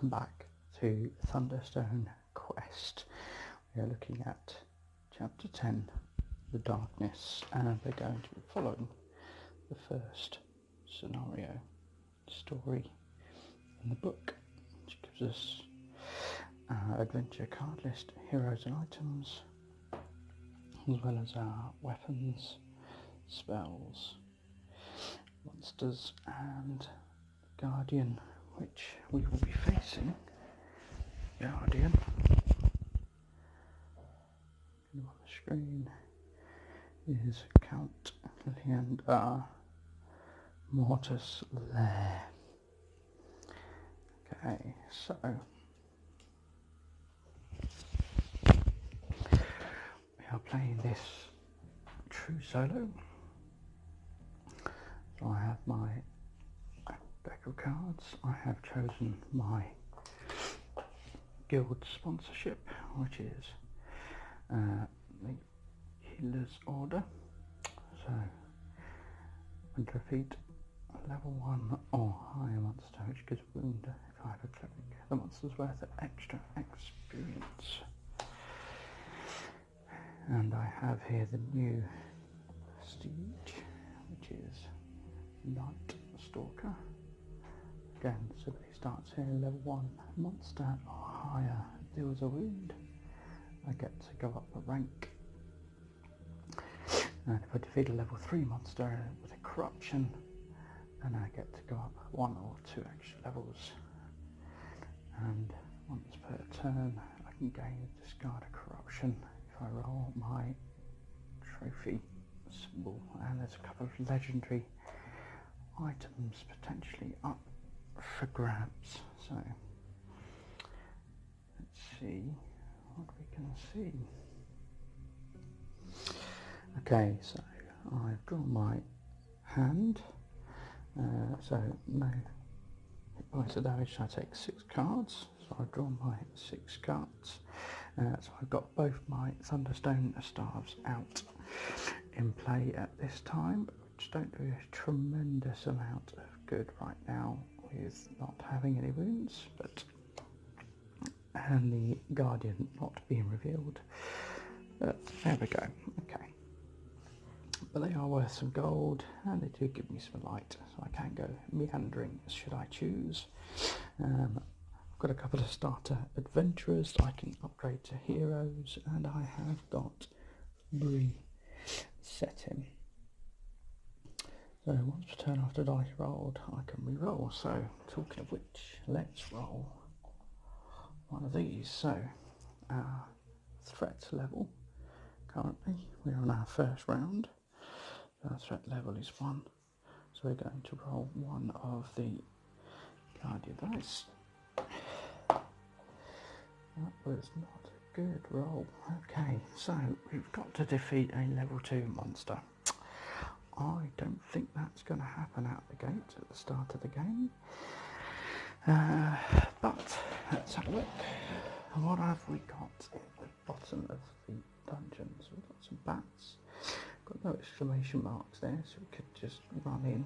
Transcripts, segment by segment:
welcome back to Thunderstone Quest. We are looking at Chapter 10, The Darkness, and we're going to be following the first scenario story in the book, which gives us our adventure card list, heroes and items, as well as our weapons, spells, monsters, and Guardian, which we will be facing. Guardian on the screen is Count Leander Mortas Lair. Okay, so we are playing this true solo. So I have my deck of cards. I have chosen my guild sponsorship, which is the Healer's Order. So when defeat a level 1 or higher monster which gives wound if I have a cleric, the monster's worth of extra experience. And I have here the new prestige, which is Night Stalker. Again, so he starts here, level 1 monster or higher deals a wound. I get to go up a rank. And if I defeat a level 3 monster with a corruption, then I get to go up 1 or 2 extra levels. And once per turn, I can gain a discard a corruption if I roll my trophy symbol. And there's a couple of legendary items potentially up for grabs, so let's see what we can see. Okay, so I've drawn my hand, so no hit points of damage, so I take 6 cards, so I've drawn my 6 cards, so I've got both my Thunderstone staves out in play at this time, which don't do a tremendous amount of good right now with not having any wounds, and the Guardian not being revealed. But there we go. Okay, but they are worth some gold, and they do give me some light, so I can go meandering should I choose. I've got a couple of starter adventurers that I can upgrade to heroes, and I have got resetting. So once per turn after dice rolled, I can re-roll. So talking of which, let's roll one of these. So our threat level, currently we're on our first round. Our threat level is 1. So we're going to roll one of the Guardian dice. That was not a good roll. Okay, so we've got to defeat a level 2 monster. I don't think that's going to happen out the gate at the start of the game, but let's have a look. What have we got at the bottom of the dungeons? We've got some bats, got no exclamation marks there, so we could just run in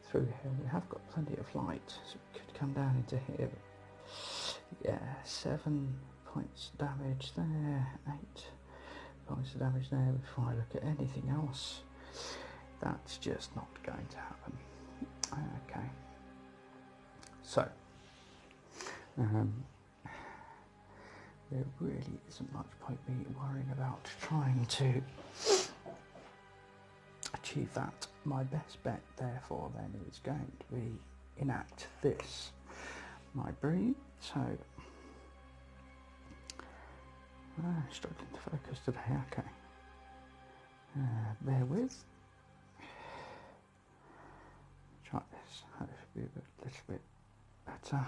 through here. We have got plenty of light, so we could come down into here. Yeah, 7 points damage there, 8 points of damage there. Before I look at anything else, that's just not going to happen. Okay, so there really isn't much point me worrying about trying to achieve that. My best bet therefore then is going to be enact this, my breed. So struggling to focus today. Okay, bear with. Try this, hopefully a little bit better.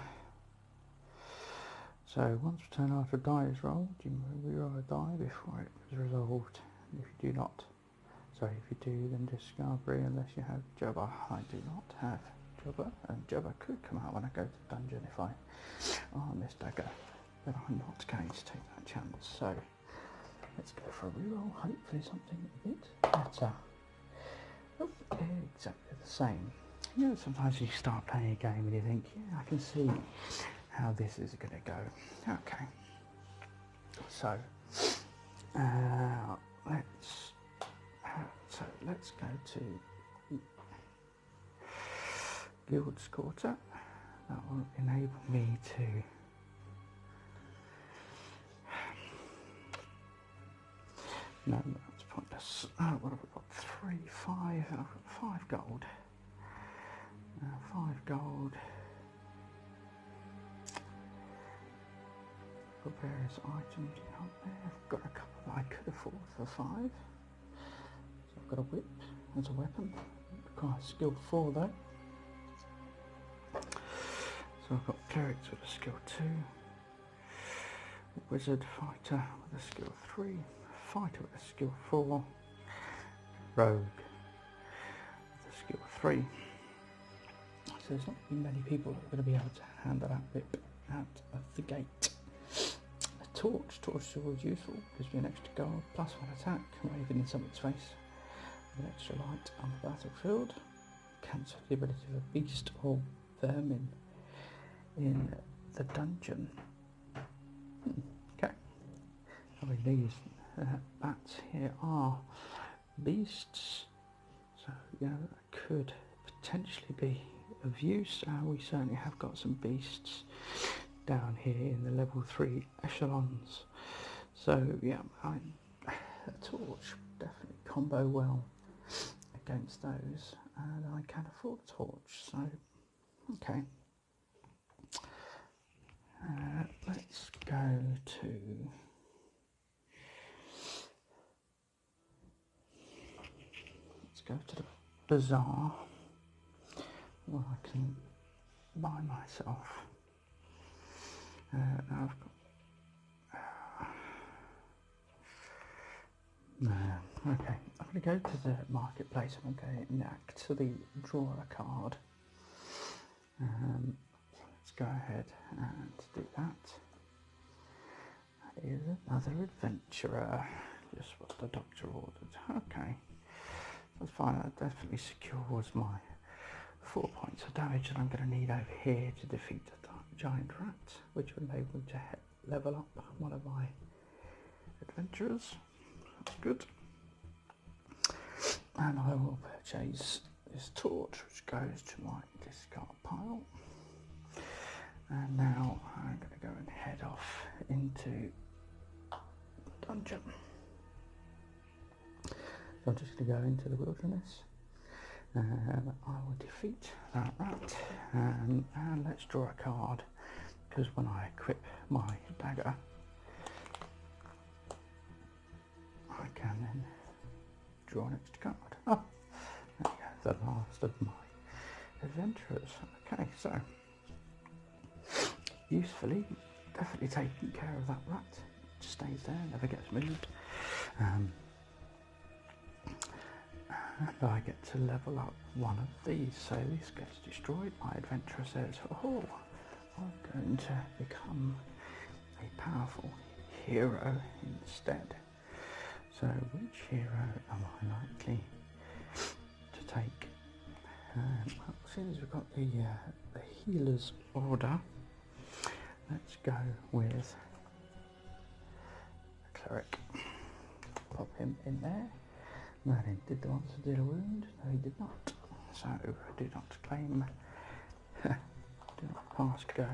So once per turn after a die is rolled, you re-roll a die before it was resolved. If you do not, sorry, if you do, then discard Bree unless you have Jobber. I do not have Jobber, and Jobber could come out when I go to the dungeon if I arm this dagger, but I'm not going to take that chance. So let's go for a reroll. Hopefully something a bit better. Oh, exactly the same. You know, sometimes you start playing a game and you think, yeah, I can see how this is going to go. Okay, so let's go to Guild's Quarter. That will enable me to no, that's pointless. What have we got? 3, 5. I've got 5 gold. 5 gold. For various items out there. I've got a couple that I could afford for 5. So I've got a whip as a weapon. Requires skill 4 though. So I've got clerics with a skill 2. Wizard fighter with a skill 3. Fighter with a skill 4. Rogue with a skill 3. So there's not going to be many people that are going to be able to handle that whip out of the gate. A torch is always useful, gives me an extra guard, plus 1 attack, waving in something's face with an extra light on the battlefield. Cancel the ability of a beast or vermin in the dungeon. Okay. I mean, these bats here are beasts, so that could potentially be of use. We certainly have got some beasts down here in the level 3 echelons, so yeah, a torch definitely combo well against those, and I can afford a torch, so okay. Let's go to the bazaar where I can buy myself. Now I've got okay, I'm going to go to the marketplace and I'm going to actually draw a card. Let's go ahead and do that. Here's another adventurer, just what the doctor ordered. Okay, that's fine. That definitely secures my 4 points of damage that I'm going to need over here to defeat the giant rat, which will enable me to level up one of my adventurers. That's good. And I will purchase this torch, which goes to my discard pile. And now I'm going to go and head off into the dungeon. So I'm just going to go into the wilderness and I will defeat that rat. And let's draw a card, because when I equip my dagger, I can then draw an extra card. Oh, there we go, the last of my adventurers. Okay, so usefully, definitely taking care of that rat. It just stays there, never gets moved. And I get to level up one of these, so this gets destroyed. My adventurer says, oh, I'm going to become a powerful hero instead. So which hero am I likely to take? Well, since we've got the healer's order, let's go with a cleric. Pop him in there. Merlin did the monster deal a wound? No, he did not. So do not claim. Do not pass go.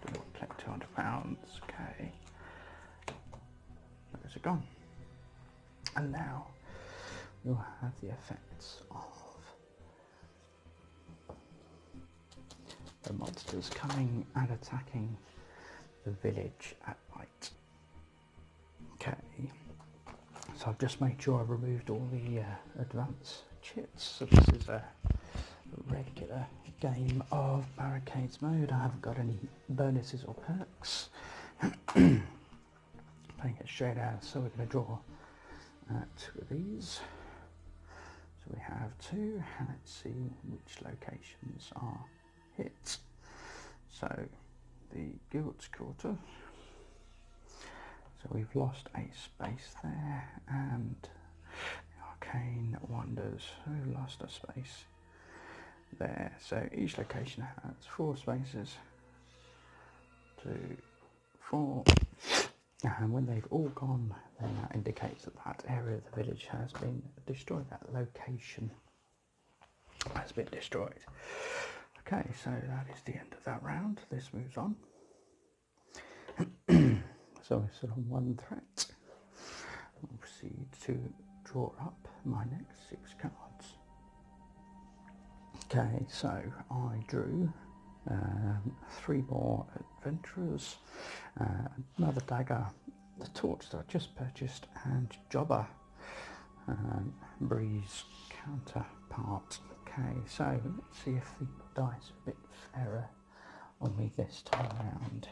Do not collect £200. Okay. Those are gone. And now we'll have the effects of the monsters coming and attacking the village at night. Okay, so I've just made sure I've removed all the advanced chits. So this is a regular game of Barricades mode. I haven't got any bonuses or perks. Playing it straight out, so we're going to draw 2 of these. So we have 2, and let's see which locations are hit. So the Guild's Quarter, so we've lost a space there, and Arcane Wonders, we've lost a space there. So each location has 4 spaces 2, 4. And when they've all gone, then that indicates that that area of the village has been destroyed. That location has been destroyed. Okay, so that is the end of that round. This moves on. So we're still on 1 threat. I'll proceed to draw up my next 6 cards. Okay, so I drew 3 more adventurers, another dagger, the torch that I just purchased, and jobber, breeze counterpart. Okay, so let's see if the dice are a bit fairer on me this time around.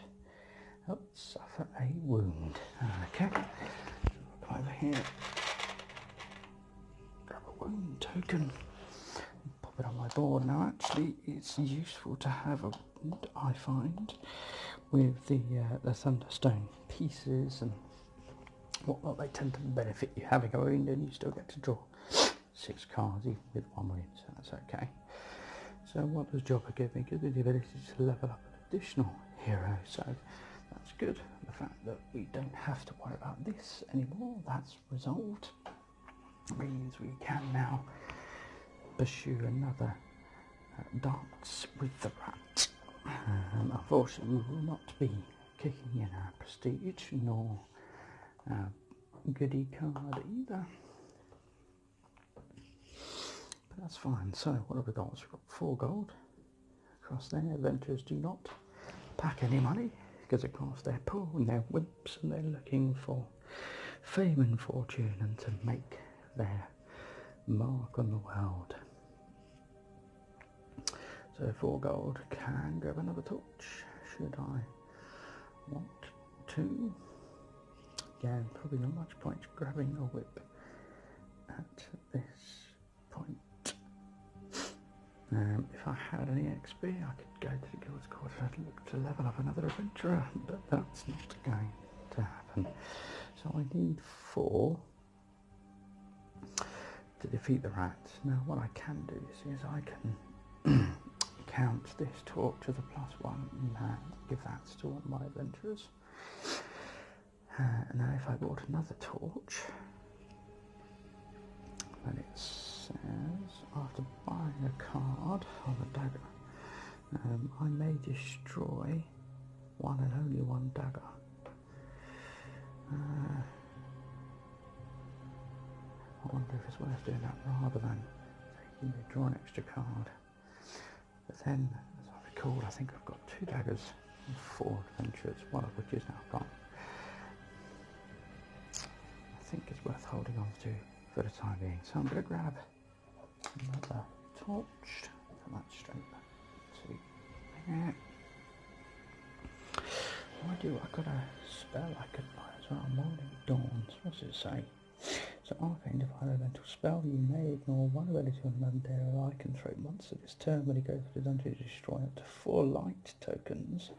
Oh, suffer a wound. Okay, so look over here, grab a wound token, pop it on my board. Now actually it's useful to have a wound, I find, with the Thunderstone pieces and whatnot. They tend to benefit you having a wound, and you still get to draw 6 cards even with 1 wound, so that's okay. So what does Jobber give me? Gives me the ability to level up an additional hero, so that's good. The fact that we don't have to worry about this anymore, that's resolved, means we can now pursue another dance with the rat. Unfortunately, we will not be kicking in our prestige nor our goodie card either. But that's fine. So what have we got? So we've got 4 gold across there. Adventurers do not pack any money because of course they're poor and they're wimps and they're looking for fame and fortune and to make their mark on the world. So 4 gold. Can grab another torch. Should I want to? Again, probably not much point grabbing a whip at this point. If I had any XP, I could go to the Guild's Quarter and look to level up another adventurer, but that's not going to happen. So I need 4 to defeat the rat. Now what I can do is I can count this torch as a +1 and give that to one of my adventurers. Now if I bought another torch, then it says after buying a card on the dagger, I may destroy 1 and only 1 dagger. I wonder if it's worth doing that rather than taking me draw an extra card. But then, as I recall, I think I've got 2 daggers and 4 adventures, one of which is now gone. I think it's worth holding on to for the time being. So I'm going to grab another torch, put that straight back to there. What do I got a spell I could buy as well? Morning Dawns, what's it say? So Arcane Divine Elemental Spell, you may ignore 1 ability on an undead or lycanthrope monster this turn when you go for the dungeon to destroy up to 4 light tokens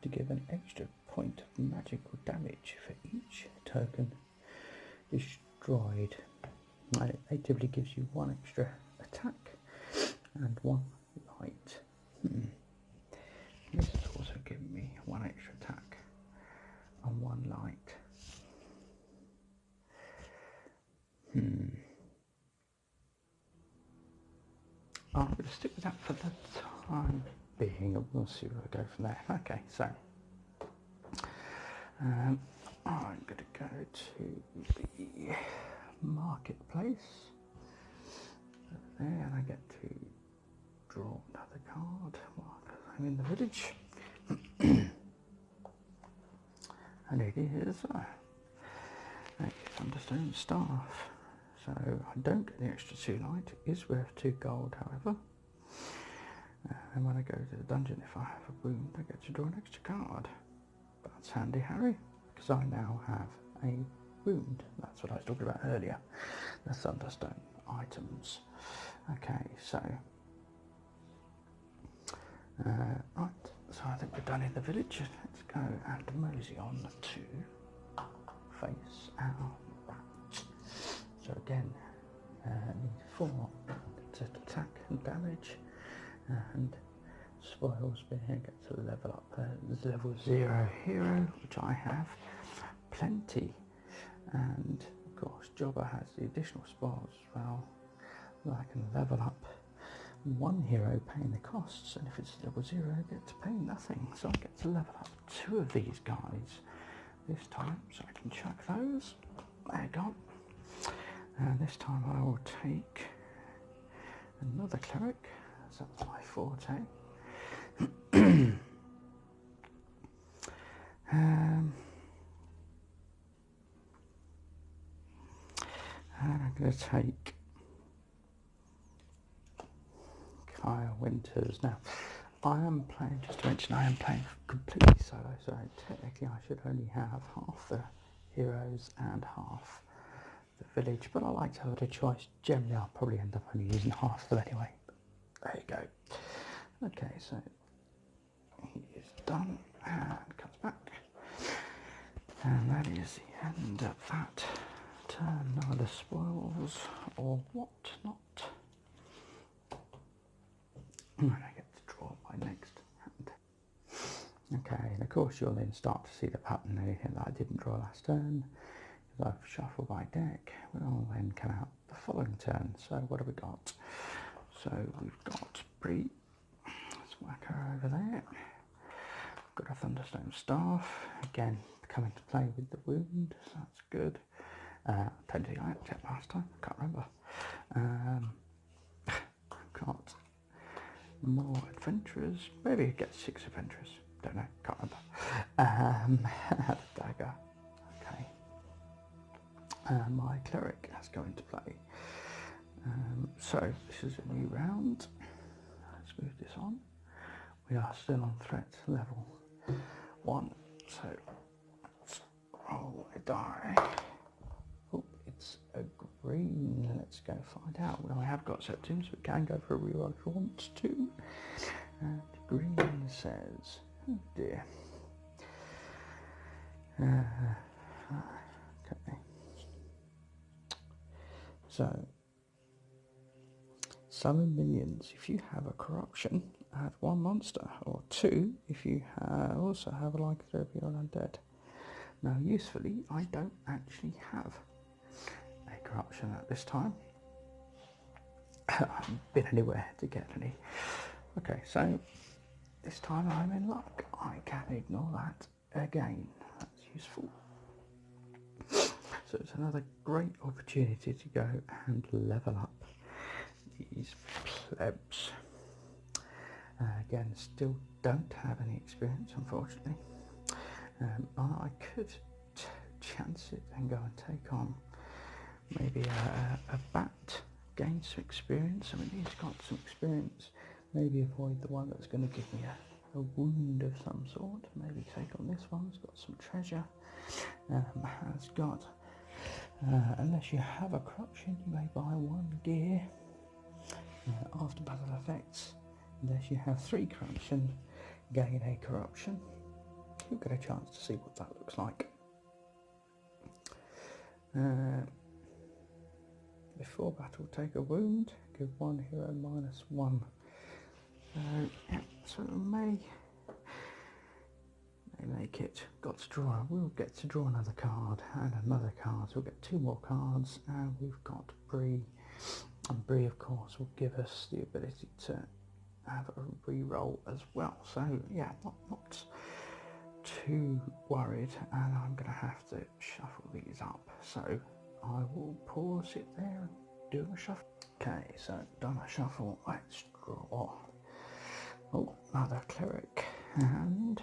to give an extra point of magical damage for each token destroyed. And it actively gives you 1 extra attack and 1 light. This has also given me 1 extra attack and 1 light. I'm going to stick with that for the time being, and we'll see where we go from there. Okay, so I'm going to go to the marketplace there, and I get to draw another card while I'm in the village. And it is a Thunderstone staff. So I don't get the extra 2 light. It is worth 2 gold, however. And when I go to the dungeon, if I have a wound, I get to draw an extra card. That's handy, Harry, because I now have a wound. That's what I was talking about earlier. The Thunderstone items. Okay, so right. So I think we're done in the village. Let's go and mosey on to face our rat. So again, need 4 to attack and damage, and spoils bin here, get to level up level 0 hero, which I have plenty. And of course Jobber has the additional spoils as well. I can level up one hero paying the costs, and if it's level 0 I get to pay nothing. So I get to level up 2 of these guys this time, so I can chuck those. There you go. And this time I will take another cleric, so that's my forte. And I'm going to take Arcane Wonders. Now, I am playing, just to mention, I am playing completely solo, so technically I should only have half the heroes and half the village, but I like to have a bit of choice. Generally I'll probably end up only using half of them anyway. There you go. Okay, so he is done and comes back. And that is the end of that turn. Now the spoils or what not. And I get to draw my next hand. Okay, and of course you'll then start to see the pattern. Anything that I didn't draw last turn, if I've shuffled my deck, will then come out the following turn. So what have we got? So we've got Bree. Let's whack her over there. Got a Thunderstone Staff, again coming to play with the wound, so that's good. Don't think I had it last time, can't remember. Got more adventurers, maybe get 6 adventurers, don't know, can't remember. Had a dagger, okay. My cleric has come into play. So this is a new round. Let's move this on. We are still on threat level 1, so let's roll a die. Oh, it's a green. Let's go find out. Well, I have got Septim, so we can go for a reroll if we want to. And green says, oh dear. Okay. So, summon minions if you have a corruption, add 1 monster, or 2 if you also have a lycanthropy or undead. Now, usefully, I don't actually have a corruption at this time. I haven't been anywhere to get any. Okay, so this time I'm in luck. I can ignore that again. That's useful. So it's another great opportunity to go and level up these plebs. Again, still don't have any experience, unfortunately. I could chance it and go and take on maybe a bat, gain some experience. I mean, he's got some experience. Maybe avoid the one that's going to give me a wound of some sort. Maybe take on this one. It's got some treasure. Has got, unless you have a corruption, you may buy 1 gear. After battle effects, unless you have 3 corruption, gain a corruption. You'll get a chance to see what that looks like. Before battle, take a wound, give 1 hero -1. Yeah, so may make it. Got to draw. We'll get to draw another card and another card. So we'll get 2 more cards, and we've got Bree. And Bree, of course, will give us the ability to have a re-roll as well. So yeah, not too worried, and I'm going to have to shuffle these up. So I will pause it there and do a shuffle. Okay, so done a shuffle. Let's draw. Oh, another cleric, and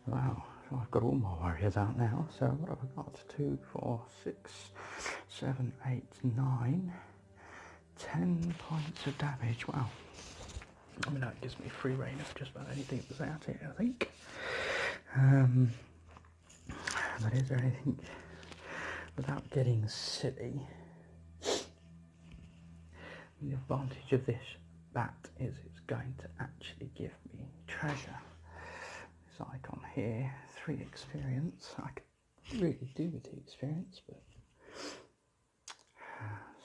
wow, so I've got all my warriors out now. So what have I got? 2, 4, 6, 7, 8, 9, 10 points of damage. Wow. I mean, that gives me free reign of just about anything that's out here, I think. But is there anything, without getting silly, the advantage of this bat is it's going to actually give me treasure. This icon here, 3 experience. I could really do with the experience, but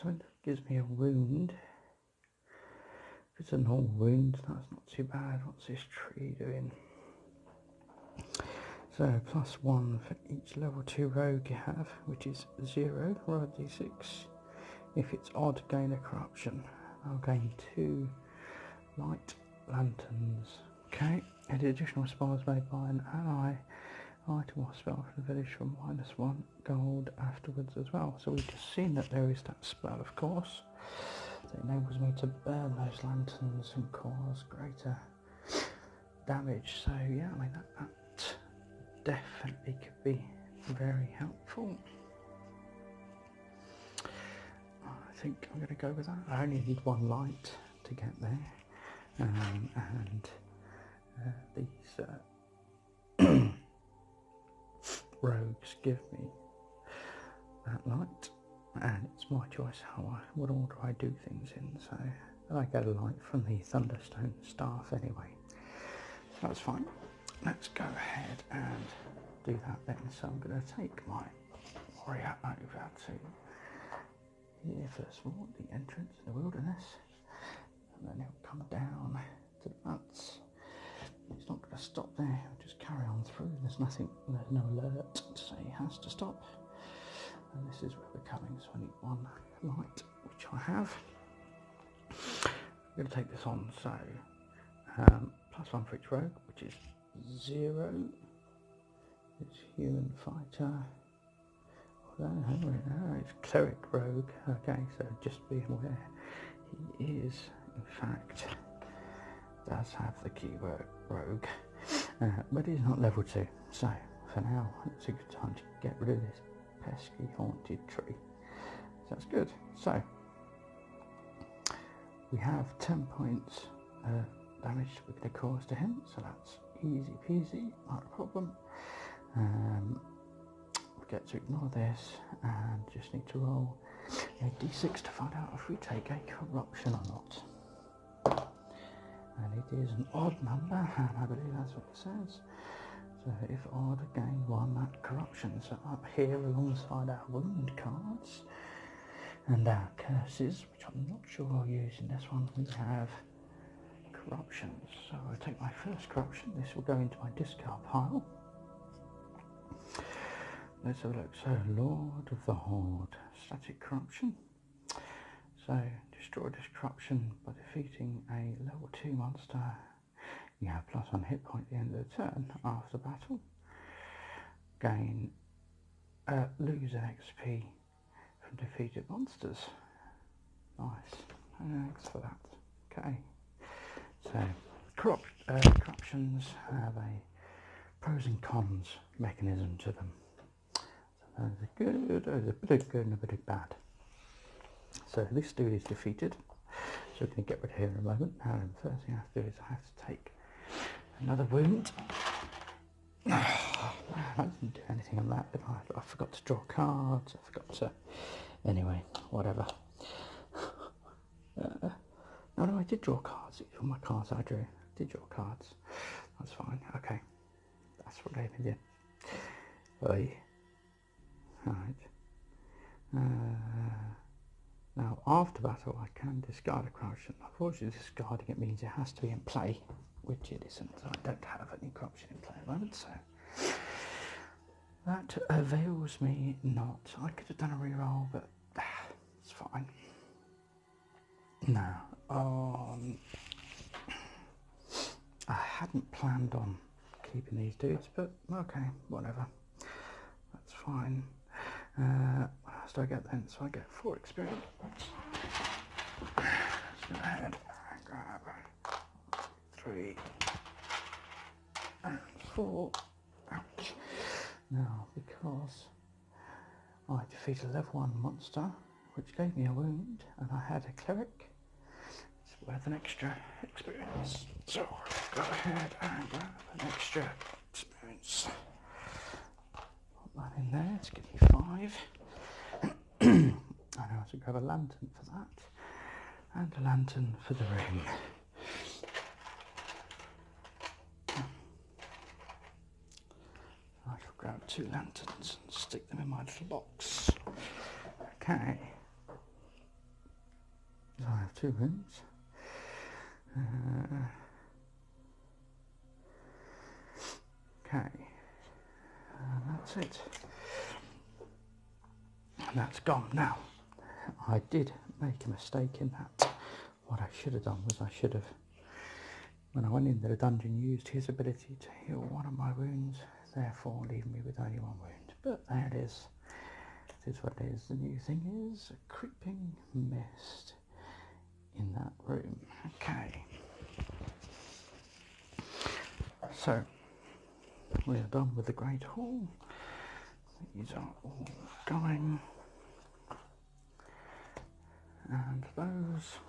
so it gives me a wound If it's a normal wound, that's not too bad. What's this tree doing? So +1 for each level 2 rogue you have, which is 0, roll a d6. If it's odd, gain a corruption. I'll gain 2 light lanterns. Okay, and additional spells made by an ally, item or spell from the village for -1 gold afterwards as well. So we've just seen that there is that spell, of course, that enables me to burn those lanterns and cause greater damage. So yeah, I mean that definitely could be very helpful. I think I'm going to go with that. I only need 1 light to get there, and these rogues give me that light, and it's my choice what order I do things in. So I get a light from the Thunderstone staff anyway, so that's fine. Let's go ahead and do that then. So I'm going to take my warrior over to here first of all, the entrance to the wilderness, and then he'll come down to the mats. He's not going to stop there, he'll just carry on through. There's no alert to say he has to stop. And this is where we're coming, so I need 1 light, which I have. I'm going to take this on, so +1 for each rogue, which is 0. It's human fighter. It's cleric rogue. Okay, so just be aware, he is, in fact, does have the keyword rogue, but he's not level 2. So for now, it's a good time to get rid of this pesky haunted tree. So that's good. So we have 10 points of damage we're going to cause to him. So that's easy peasy, not a problem. We get to ignore this and just need to roll a d6 to find out if we take a corruption or not. And it is an odd number, and I believe that's what it says. So if odd, gain 1 that corruption. So up here alongside our wound cards and our curses, which I'm not sure I'll use in this one, we have corruptions. So I'll take my first corruption. This will go into my discard pile. Let's have a look. So Lord of the Horde, static corruption. So destroy this corruption by defeating a level 2 monster. You have +1 hit point at the end of the turn after battle. Gain, lose an XP from defeated monsters. Nice. Thanks for that. Okay. So corruptions have a pros and cons mechanism to them. So there's a good, there's a bit of good and a bit of bad. So this dude is defeated. So we're going to get rid of him in a moment. Now the first thing I have to do is I have to take another wound. I didn't do anything on that, did I? I forgot to draw cards. I forgot to... Anyway, whatever. No, I did draw cards. All my cards I drew. I did draw cards. That's fine. Okay. That's what I did. Oi. Right. Now, after battle, I can discard a corruption. Unfortunately, discarding it means it has to be in play, which it isn't. I don't have any corruption in play at the moment, so that avails me not. I could have done a reroll, but it's fine. Now, I hadn't planned on keeping these dudes, but okay, whatever. That's fine. What else do I get then? So I get 4 experience. Let's go ahead and grab 3 and 4. Ouch. Now, because I defeated a level 1 monster, which gave me a wound, and I had a cleric, it's worth an extra experience. So, go ahead and grab an extra experience. That in there to give me 5. And I also grab a lantern for that, and a lantern for the ring. I shall grab 2 lanterns and stick them in my little box. Okay. So I have 2 wounds. Okay, and that's it. And that's gone. Now, I did make a mistake in that. What I should have done was I should have, when I went into the dungeon, used his ability to heal one of my wounds, therefore leaving me with only one wound. But there it is. It is what it is. The new thing is a creeping mist in that room. Okay. So, we are done with the Great Hall. These are all going. And those.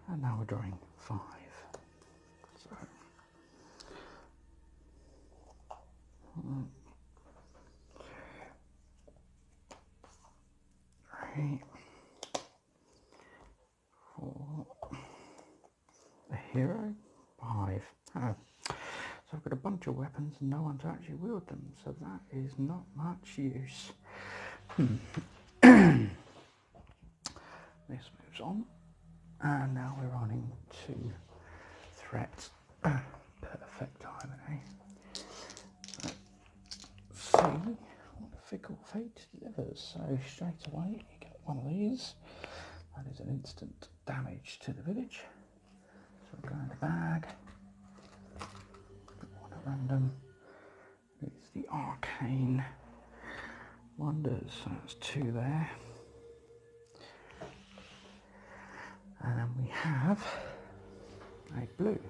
And now we're drawing 5. So. 3, 4, a hero, 5. Oh. So I've got a bunch of weapons and no one to actually wield them, so that is not much use. This moves on, and now we're on into threats. Perfect timing, eh? So, see what fickle fate delivers. So straight away you get one of these. That is an instant damage to the village. So we'll go in the bag. Put one at random. It's the Arcane Wonders. So that's 2 there. And then we have a blue.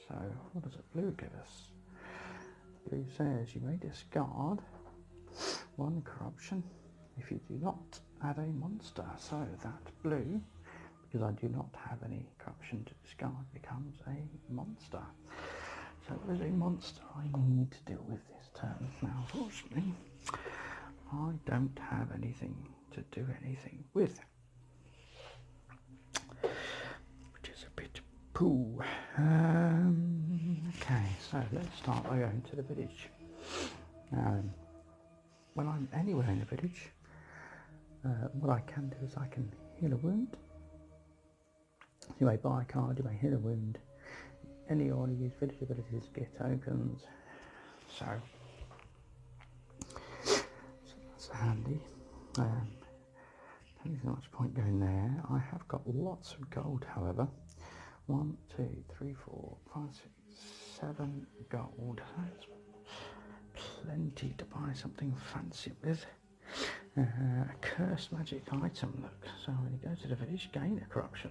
So what does a blue give us? Blue says you may discard 1 corruption if you do not add a monster. So that blue, because I do not have any corruption to discard, becomes a monster. So there's a monster I need to deal with this turn. Now unfortunately I don't have anything to do anything with, which is a bit poo. Okay, so let's start by going to the village. When I'm anywhere in the village, what I can do is I can heal a wound. You may buy a card, you may heal a wound. Any order use village abilities get tokens. So that's handy. Don't think there's much point going there. I have got lots of gold, however. 1, 2, 3, 4, 5, 6, 7 gold. That's plenty to buy something fancy with. A cursed magic item, look. So when you go to the village, gain a corruption.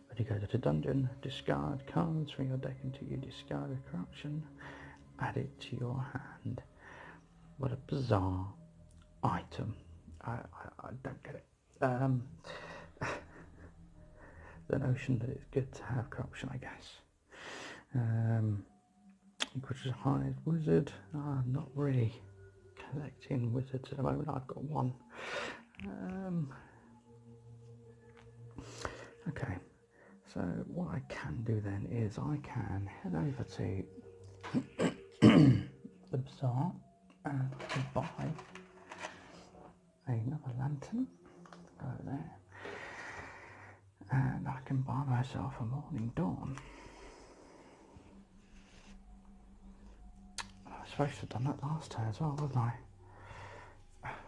When you go to the dungeon, discard cards from your deck until you discard a corruption. Add it to your hand. What a bizarre item. I don't get it. The notion that it's good to have corruption, I guess. Which is high wizard. I'm not really collecting wizards at the moment. I've got 1. Okay, so what I can do then is I can head over to the bazaar and I can buy another lantern. Go there. And I can buy myself a morning dawn. I was supposed to have done that last time as well, wasn't I?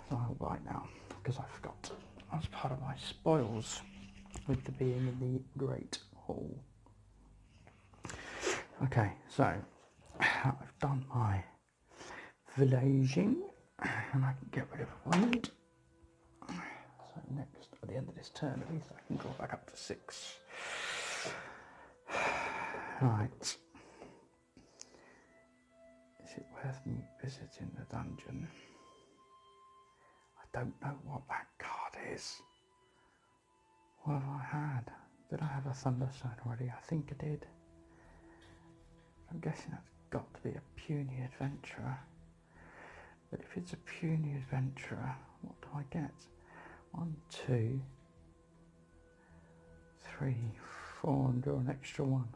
So right now, because I forgot. That's part of my spoils with the being in the Great Hall. Okay, so I've done my villaging and I can get rid of a wound. So next, at the end of this turn at least, I can draw back up to 6. Right. Is it worth me visiting the dungeon? I don't know what that card is. What have I had? Did I have a Thunderstone already? I think I did. I'm guessing that's got to be a puny adventurer. But if it's a puny adventurer, what do I get? 1, 2, 3, 4, and draw an extra 1.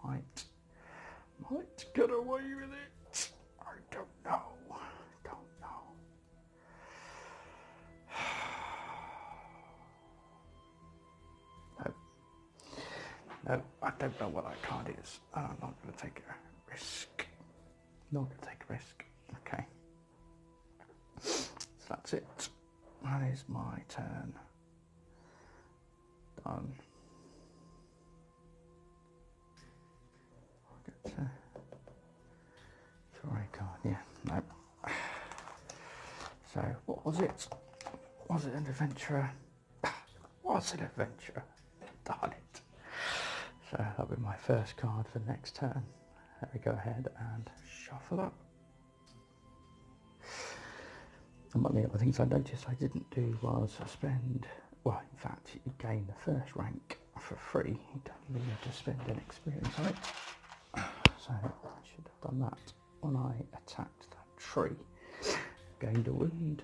Might get away with it. I don't know. No. No, I don't know what that card is. And I'm not going to take a risk. Not going to take a risk. Okay. So that's it. That is my turn. Done. I'll get sorry, card. Yeah, no. So, what was it? Was it an adventurer? Was it an adventurer? Darn it. So that'll be my first card for next turn. Let me go ahead and shuffle up. And one of the other things I noticed I didn't do was spend, well, in fact, you gain the first rank for free. You don't really have to spend an experience on it. So I should have done that when I attacked that tree. Gained a wound,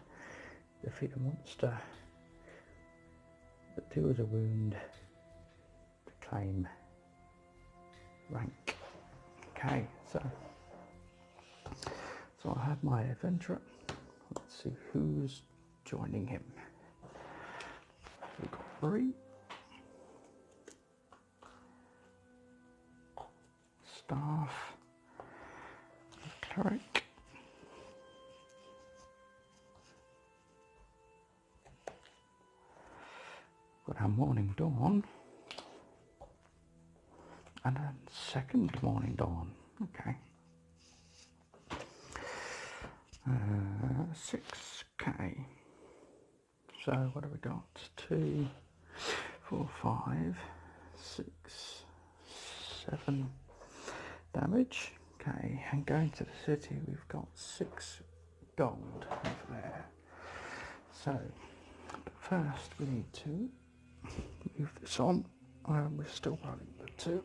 defeat a monster that deals a wound to claim rank. Okay, so I have my adventurer. Let's see who's joining him. We've got Bree, Staff, Cleric, got our Morning Dawn, and a second Morning Dawn. Okay. 6k. So what have we got? 2, 4, 5, 6, 7 damage. Okay, and going to the city, we've got 6 gold over there. So, but first we need to move this on. We're still rolling the 2.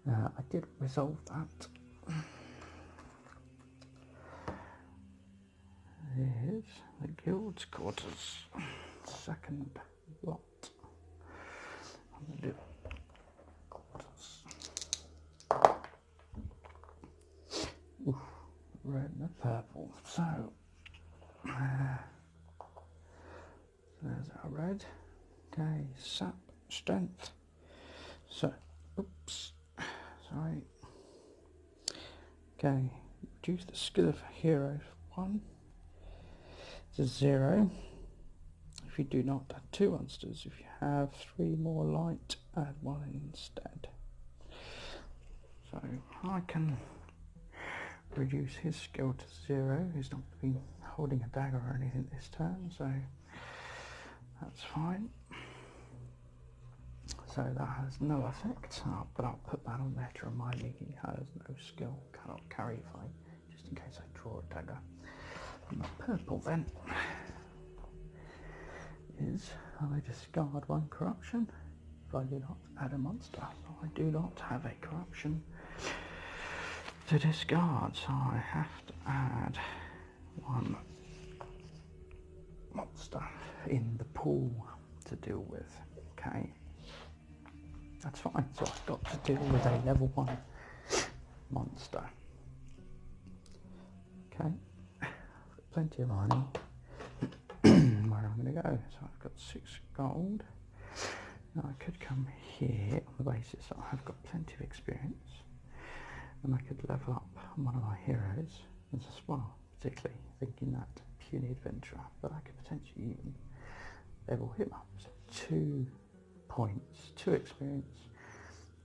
I did resolve that. Here's the guild's quarters, second lot on the guild quarters. Oof, red and purple. So there's our red. Okay, sap, strength. So, oops, sorry. Okay, reduce the skill of a hero 1 to 0. If you do not, add 2 monsters. If you have 3 more light, add 1 instead. So I can reduce his skill to 0. He's not going to be holding a dagger or anything this turn, so that's fine. So that has no effect, but I'll put that on there to remind me he has no skill, cannot carry fight, just in case I draw a dagger. And the purple then is I discard 1 corruption if I do not add a monster. So I do not have a corruption to discard, so I have to add 1 monster in the pool to deal with. Okay, that's fine. So I've got to deal with a level 1 monster. Okay, plenty of money. Where I'm going to go? So I've got 6 gold. Now I could come here on the basis that I've got plenty of experience, and I could level up one of my heroes as well, particularly thinking that puny adventurer, but I could potentially even level him up. So 2 points, 2 experience,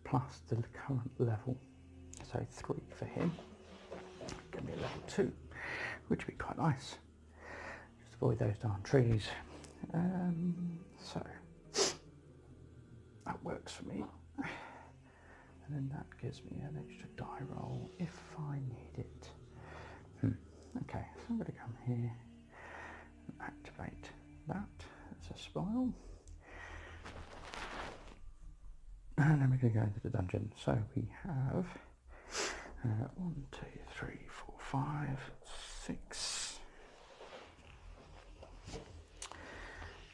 plus the current level, so 3 for him. Give me a level 2, which would be quite nice. Just avoid those darn trees. So that works for me. And then that gives me an extra die roll if I need it. Okay, so I'm going to come here and activate that as a spell. And then we're going to go into the dungeon. So we have 1, 2, 3, 4, 5, 6.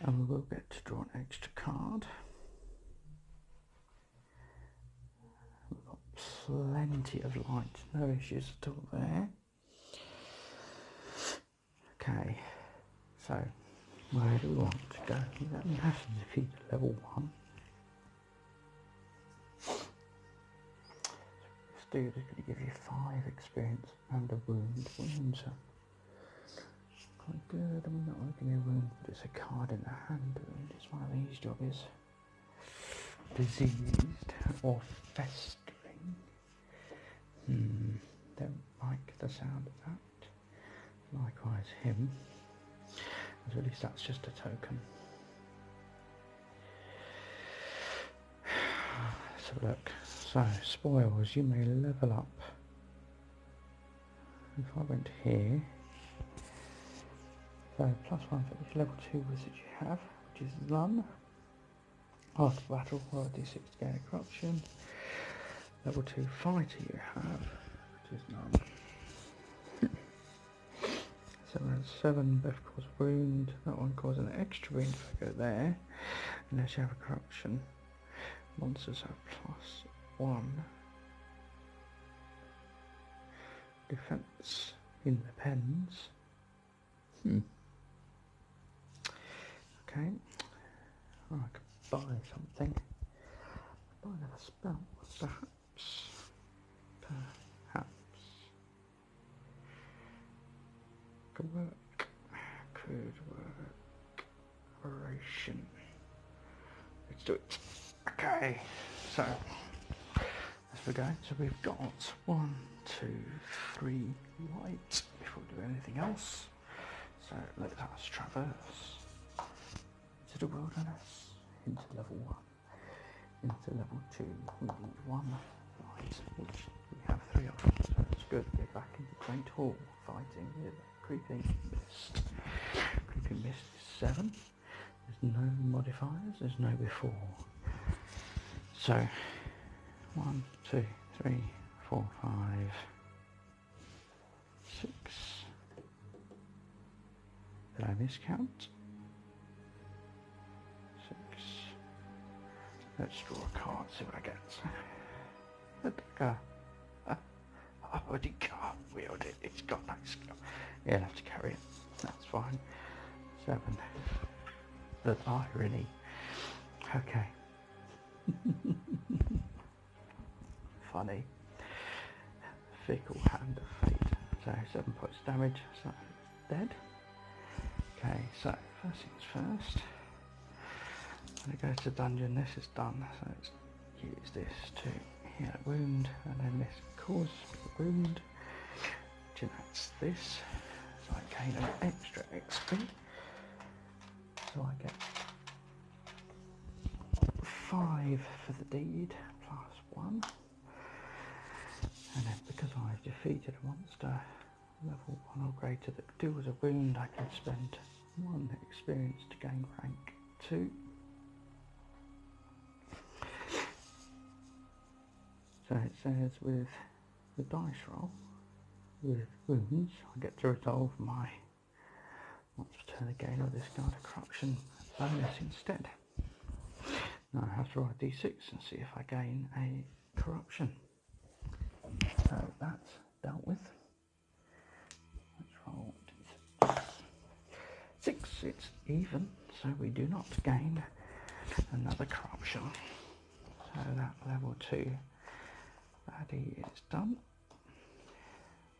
And we will get to draw an extra card. We've got plenty of light, no issues at all there. Okay, so where do we want to go? We only have to defeat level 1. do, they're going to give you 5 experience and a wound. Wounds are quite good. I mean, not only give me a wound, but it's a card in the hand wound. It's one of these job is diseased or festering. Don't like the sound of that. Likewise him. So at least that's just a token. Let's have a look. So, spoils, you may level up. If I went here, so +1 for each level 2 wizard you have, which is none. After battle, roll a d6 to gain a corruption. Level 2 fighter you have, which is none. 7 both cause a wound. That one causes an extra wound if I go there, unless you have a corruption. Monsters have +1 defense in the pens. Okay. Oh, I could buy something. Buy another spell, perhaps. Could work. Operation. Let's do it. Okay, so as we go, so we've got 1, 2, 3 white before we do anything else. So let us traverse into the wilderness, into level 1, into level 2. We need 1 white, which we have 3 of them, so it's good. We're back in the Great Hall fighting with Creeping Mist. Creeping Mist is 7. There's no modifiers, there's no before. So 1, 2, 3, 4, 5, 6. Did I miscount? 6. Let's draw a card, see what I get. I already can't wield it, it's got no skill. Yeah, I'll have to carry it, that's fine. 7. The irony. Okay. Funny. Fickle hand of fate. So 7 points damage, so dead. Okay, so first things first. When it goes to dungeon, this is done. So let's use this to heal a wound, and then this causes a wound. That's this. So I gain an extra XP. So I get 5 for the deed, +1. And then because I've defeated a monster level 1 or greater that deals a wound, I can spend 1 experience to gain rank 2. So it says with the dice roll, with wounds, I get to resolve my once per turn again or discard a corruption bonus instead. Now I have to roll a d6 and see if I gain a corruption. So that's dealt with. Let's roll d6. 6, it's even, so we do not gain another corruption. So that level 2 baddie is done.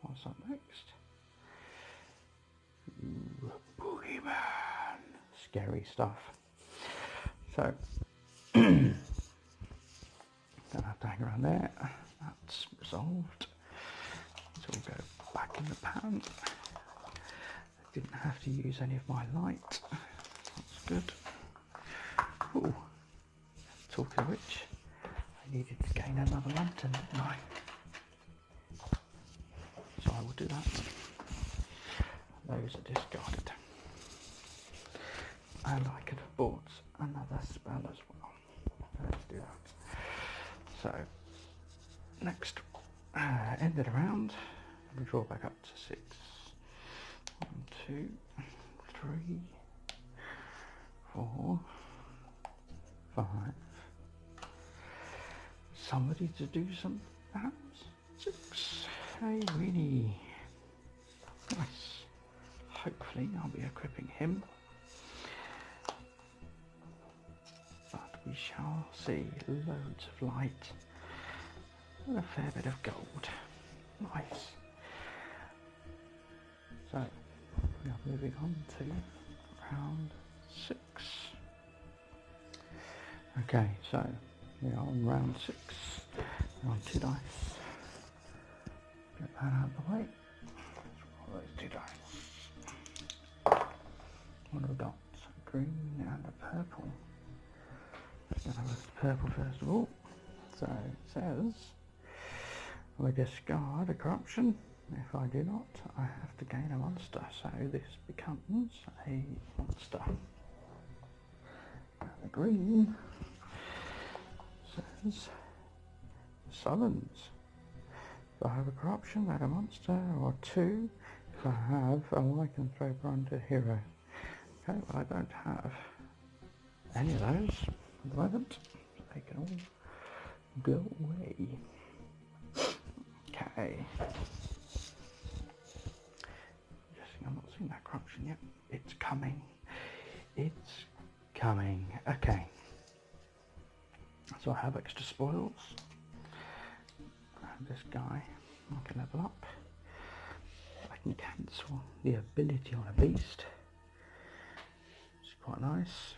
What's up next? Ooh, boogeyman. Scary stuff. So don't have to hang around there. That's resolved. So we'll go back in the pan. Didn't have to use any of my light. That's good. Ooh. Talking of which, I needed to gain another lantern, didn't I? So I will do that. Those are discarded. And I could have bought another spell as well. Let's do that. So, next, end it around. We draw back up to 6. 1, 2, 3, 4, 5. Somebody to do some, perhaps? 6. Hey, really nice. Hopefully I'll be equipping him. But we shall see. Loads of light. and a fair bit of gold. Nice. So we are moving on to round 6. Okay, so we are on round 6. We're on 2 dice. Get that out of the way. Roll those 2 dice. What have we got? A green and a purple. Let's go with the purple first of all. So it says, I discard a corruption. If I do not, I have to gain a monster. So this becomes a monster. And the green says, summons. If I have a corruption, add a monster, or 2. If I have a lycanthrope under hero. Okay, well I don't have any of those at the moment. So they can all go away. Okay. Guessing I'm not seeing that corruption yet. It's coming. It's coming. Okay. So I have extra spoils. And this guy, I can level up. I can cancel the ability on a beast. It's quite nice.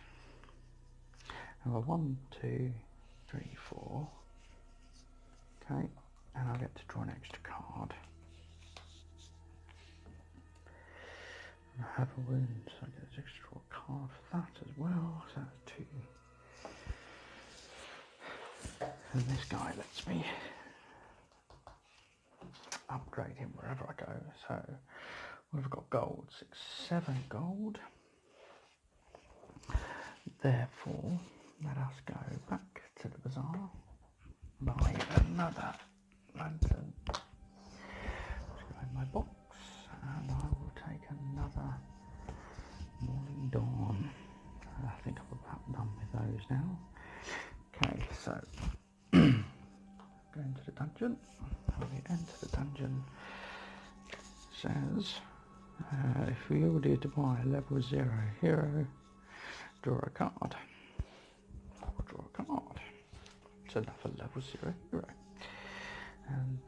And 1, 2, 3, 4. Okay, and I get to draw an extra card. And I have a wound, so I get an extra draw card for that as well. So that's 2. And this guy lets me upgrade him wherever I go. So what have I got? Gold. 6, 7 gold. Therefore, let us go back to the bazaar, buy another lantern. Let's go in my box, and I will take another morning dawn. I think I'm about done with those now. Okay, so go into the dungeon. When we enter the dungeon, it says if we order to buy a level 0 hero, draw a card. Draw a card. It's another level 0 hero. And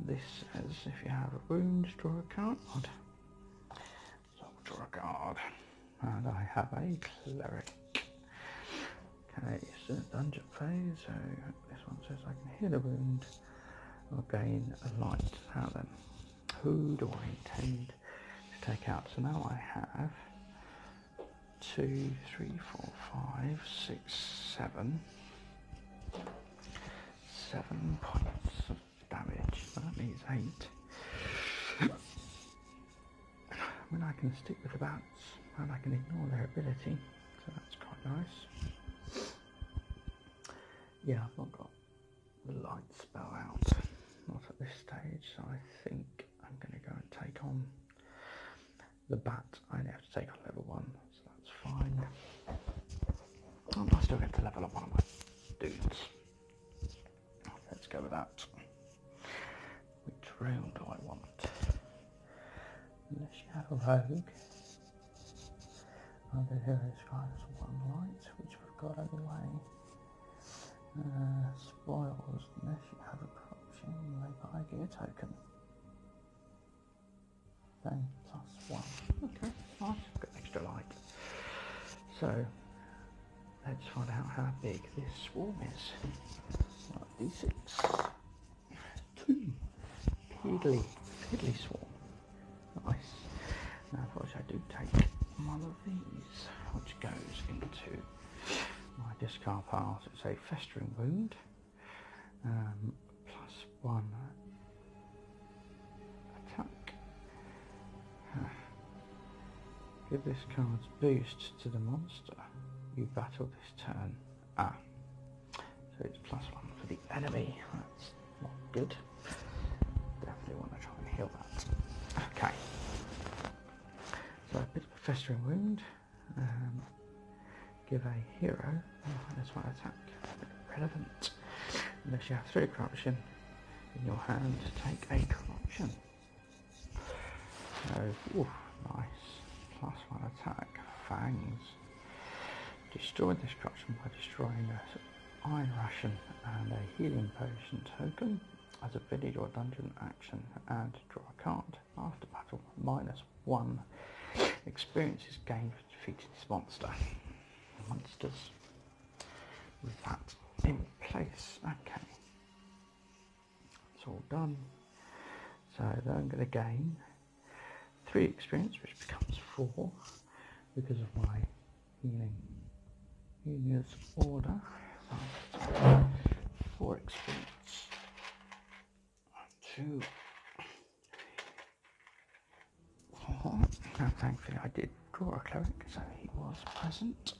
this says if you have a wound, draw a card. So I'll draw a card. And I have a cleric. Okay, so dungeon phase. So this one says I can heal a wound or gain a light. Now then, who do I intend to take out? So now I have 2, 3, 4, 5, 6, 7. 7 points of damage. So that means 8. When I can stick with the bats and I can ignore their ability, so that's quite nice. Yeah, I've not got the light spell out, not at this stage, so I think I'm going to go and take on the bat. I only have to take on level 1, so that's fine. I still get to level up one of my dudes. Let's go with that. Which round do I want? Unless you have a rogue. Other heroes fires 1 light, which we've got anyway. Spoils, unless you have a corruption, they buy a gear token. Then +1. Okay, nice, got extra light. So, let's find out how big this swarm is. D6. 2. Piddly swarm. Nice. Now, of course, I do take one of these, which goes into my discard pile. So it's a festering wound, +1 attack. Give this card's boost to the monster you battle this turn. So it's +1 for the enemy. That's not good. Definitely want to try and heal that. Okay. So a bit of a festering wound. Give a hero -1 attack. Relevant. Unless you have 3 corruption in your hand, take a corruption. So, ooh, nice. +1 attack. Fangs. Destroy this corruption by destroying a Iron Ration and a healing potion token. As a village or dungeon action, and draw a card. After battle, -1 experience is gained for defeating this monster. Monsters with that in place. Okay, it's all done. So then I'm going to gain 3 experience, which becomes 4 because of my healer's order. 4 experience. 2. And thankfully I did draw a cleric, so he was present.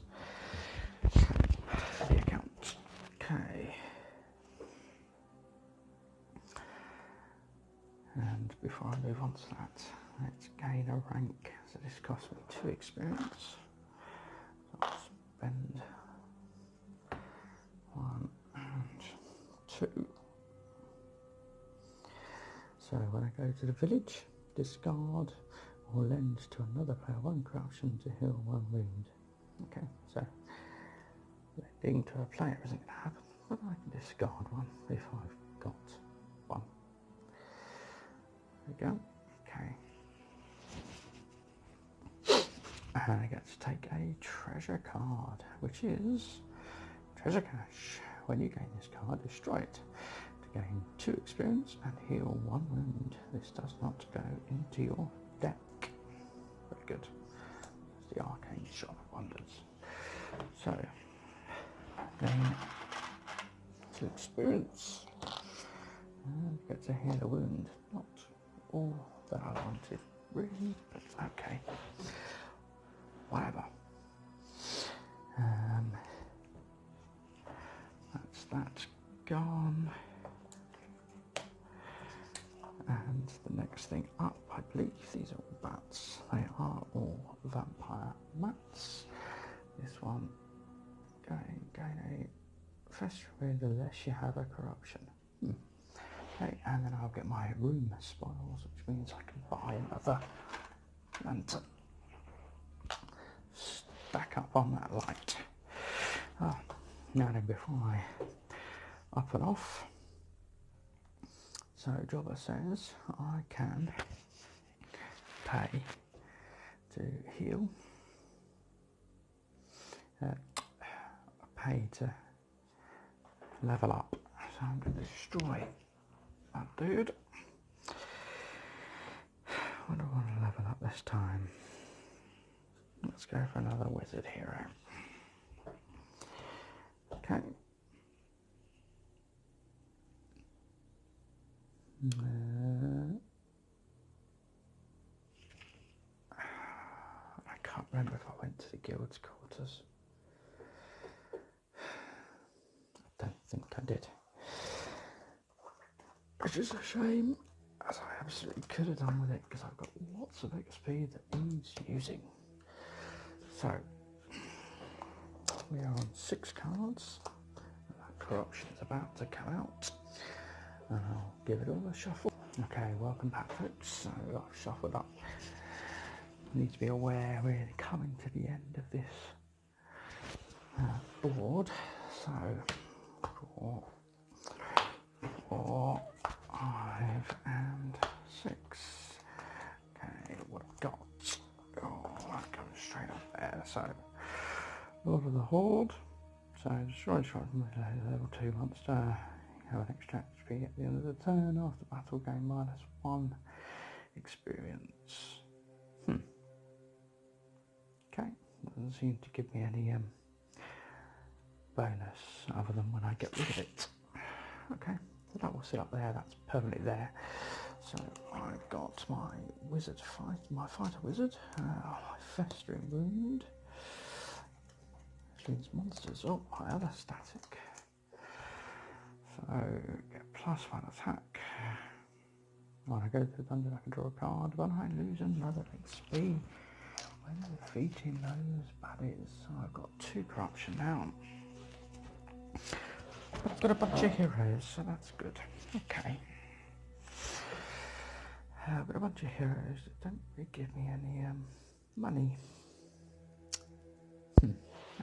The account. Okay. And before I move on to that, let's gain a rank. So this cost me 2 experience. So I'll spend 1 and 2. So when I go to the village, discard or lend to another player 1 corruption to heal 1 wound. Okay, so lending to a player isn't going to happen, but I can discard 1 if I've got 1. There we go. Okay. And I get to take a treasure card, which is treasure cache. When you gain this card, destroy it to gain 2 experience and heal 1 wound. This does not go into your deck. Very good. It's the Arcane Wonders. So, gain 2 experience and get to heal a wound. Not all that I wanted, really, but okay. Whatever. That's gone. And the next thing up, I believe these are all bats. They are all vampire mats. This one gain a fester wound unless you have a corruption. Okay, and then I'll get my room spoils, which means I can buy another lantern. Stack up on that light. Now then, before I up and off, so Jobber says I can pay to heal, pay to level up, so I'm going to destroy that dude. What do I want to level up this time? Let's go for another wizard hero. Okay. I can't remember if I went to the guild's quarters. I don't think I did. Which is a shame, as I absolutely could have done with it, because I've got lots of XP that needs using. So, we are on 6 cards. That corruption is about to come out. And I'll give it all a shuffle. Okay, welcome back, folks. So I've shuffled up. Need to be aware we're coming to the end of this board. So 4, 5 and 6. Okay, what I've got. Oh, that comes straight up there. So Lord of the Horde. So destroy from level 2 monster. Have an extra HP at the end of the turn. After battle, gain -1 experience. Okay, doesn't seem to give me any bonus other than when I get rid of it. Okay, so that will sit up there. That's permanently there. So I've got my wizard my fighter wizard, my festering wound, which means monsters. Oh, my other static. So get +1 attack. When I go to the dungeon, I can draw a card, but I lose another XP when defeating those baddies. So I've got 2 corruption now. I've got a bunch of heroes, so that's good. Okay. I've got a bunch of heroes that don't really give me any money.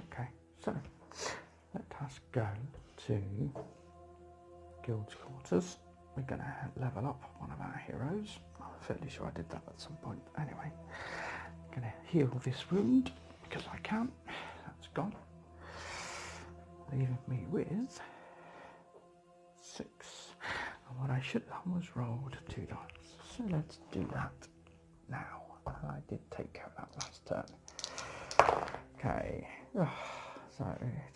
Okay, so let us go to Guild's quarters. we're going to level up one of our heroes. I'm fairly sure I did that at some point. Anyway, I'm going to heal this wound because I can. That's gone. Leaving me with 6. And what I should have done was rolled 2 dice. So let's do that now. I did take care of that last turn. Okay. So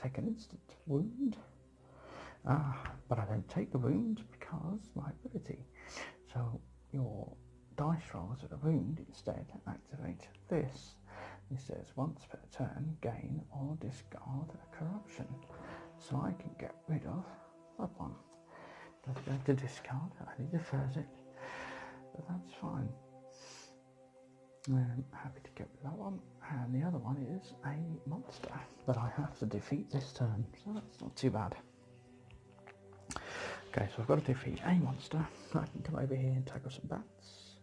take an instant wound. But I don't take the wound because my ability. So your dice rolls at a wound instead activate this. It says once per turn gain or discard a corruption. So I can get rid of that one. Doesn't go to discard, it only defers it. But that's fine. I'm happy to get rid of that one. And the other one is a monster that I have to defeat this turn. So that's not too bad. Okay, so I've got to defeat a monster. I can come over here and tackle some bats.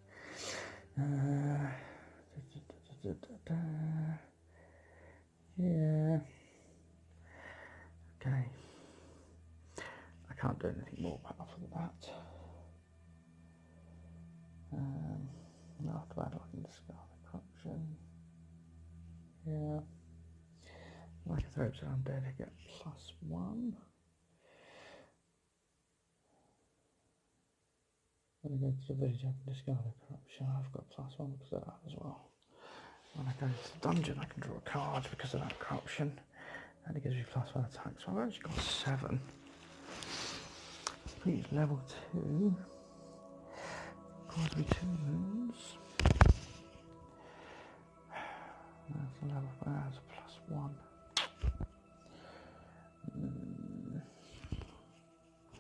Yeah. Okay. I can't do anything more powerful than that. After that I can discard the corruption. Yeah. I can throw it to undead to get +1. When I go to the village I can discard a corruption. I've got +1 because of that as well. When I go to the dungeon I can draw a card because of that corruption. And it gives me +1 attack. So I've actually got 7. Please level 2. Probably 2 wounds. That's a level 4, that's a +1.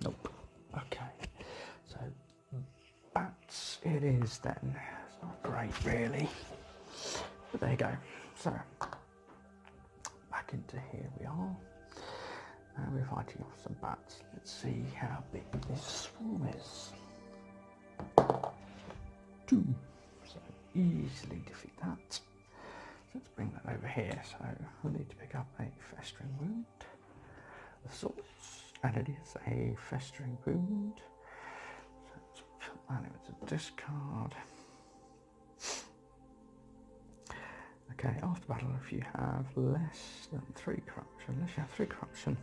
Nope. Okay. So bats it is then. It's not great really. But there you go. So back into here we are. And we're fighting off some bats. Let's see how big this swarm is. 2. So easily defeat that. So let's bring that over here. So we'll need to pick up a festering wound of sorts. And it is a festering wound. So let's put that into discard. Okay, after battle, if you have less than 3 corruption, unless you have 3 corruption,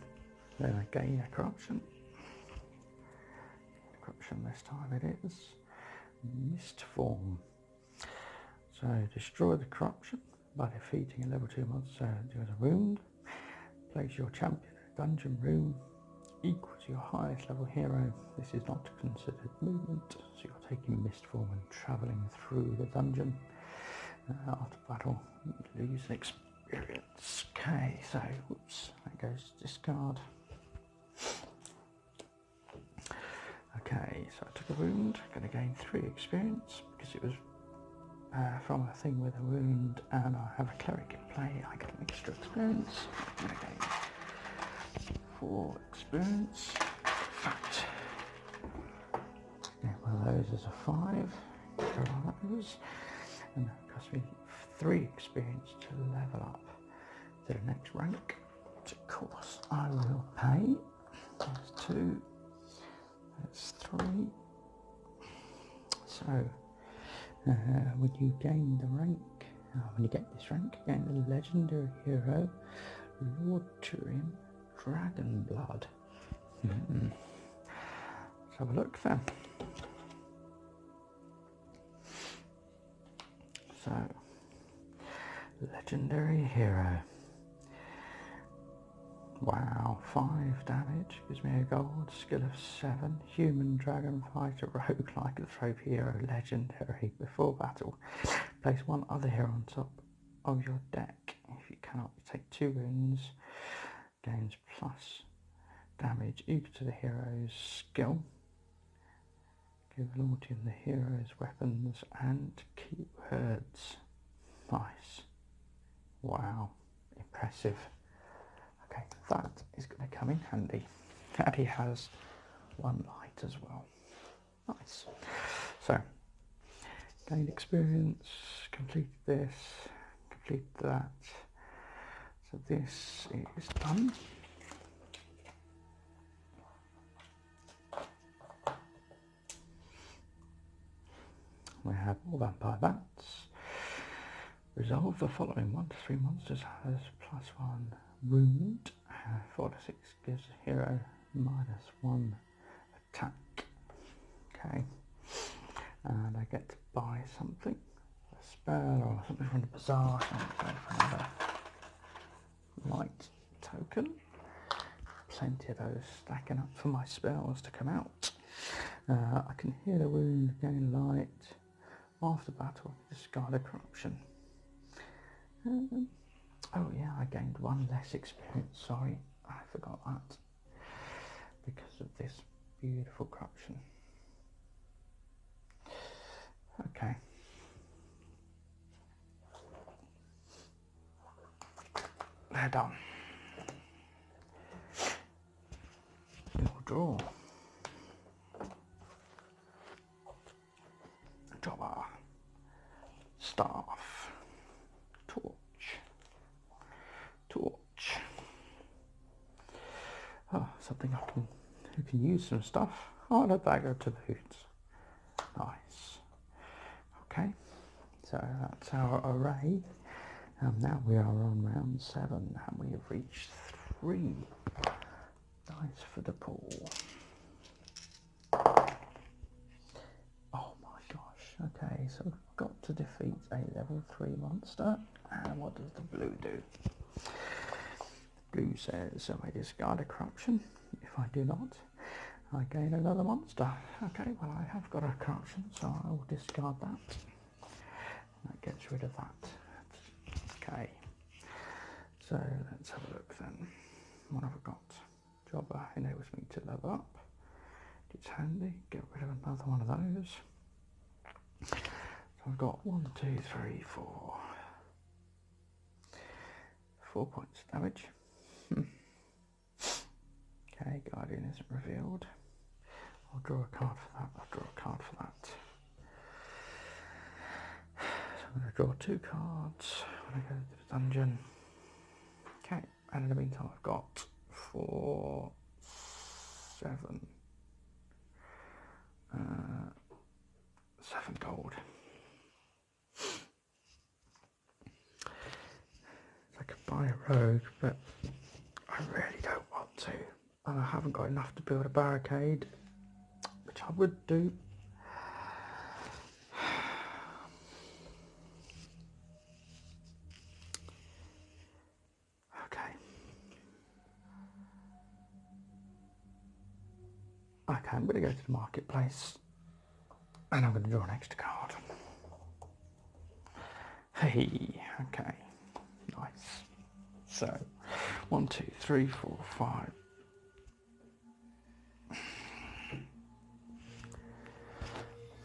then I gain a corruption. Corruption this time it is mist form. So destroy the corruption by defeating a level 2 monster deals a wound. Place your champion in a dungeon room equal to your highest level hero. This is not considered movement, so you're taking mist form and travelling through the dungeon. After battle, you lose an experience. Okay, so whoops, that goes to discard. Okay, so I took a wound, going to gain 3 experience because it was from a thing with a wound, and I have a cleric in play. I get an extra experience. I'm going to gain 4 experience. In fact, one of those is a 5. And that cost me 3 experience to level up to the next rank, which of course I will pay. That's 2, that's 3. So when you gain the rank, when you get this rank, you gain the legendary hero Lord Turin Dragonblood. Let's have a look then. So, legendary hero. Wow, 5 damage, gives me a gold, skill of 7, human dragon fighter, rogue lycanthrope hero, legendary. Before battle, place 1 other hero on top of your deck. If you cannot, you take 2 wounds, gains plus damage equal to the hero's skill. Give loyalty in the hero's weapons and keywords. Nice. Wow, impressive. Okay, that is going to come in handy. And he has 1 light as well. Nice. So, gained experience, completed this, completed that. So this is done. We have more vampire bats. Resolve the following 1 to 3 monsters has +1 wound. 4 to 6 gives the hero -1 attack. Okay. And I get to buy something. A spell or something from the bazaar. Something for another light token. Plenty of those stacking up for my spells to come out. I can heal a wound, gain light. After battle, discard a corruption. Oh yeah, I gained 1 less experience. Sorry, I forgot that. Because of this beautiful corruption. Okay. They're done. We'll draw. Jobber. Staff. Torch. Oh, something who can use some stuff. Oh, and a dagger to boot. Nice. Okay, so that's our array. Now we are on round 7 and we have reached 3 dice for the pool. Oh my gosh, okay, so we've got to defeat a level 3 monster. And what does the blue do? Blue says, so I discard a corruption. If I do not, I gain another monster. Okay, well I have got a corruption, so I will discard that. That gets rid of that. Okay, so let's have a look then. What have I got? Jobber enables me to level up. It's handy. Get rid of another one of those. So I've got 1, 2, 3, 4. 4 points of damage. Okay, Guardian isn't revealed. I'll draw a card for that. So I'm going to draw 2 cards when I go to the dungeon. Okay, and in the meantime I've got 4, 7, 7 gold. I could buy a rogue, but I really don't want to. And I haven't got enough to build a barricade, which I would do. Okay, I'm going to go to the marketplace and I'm going to draw an extra card. Hey, okay, nice. So, 1, 2, 3, 4, 5.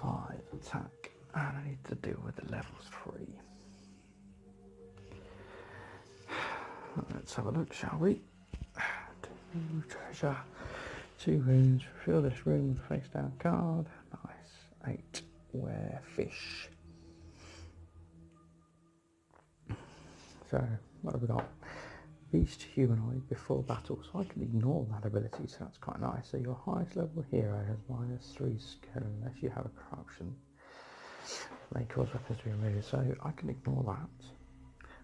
5 attack, and I need to deal with the levels 3. Let's have a look, shall we? 2 treasure, 2 runes. Fill this room with face down card. Nice. 8 were fish. So what have we got? Beast humanoid before battle, so I can ignore that ability, so that's quite nice. So your highest level hero has -3 skill unless you have a corruption. May cause weapons to be removed, so I can ignore that,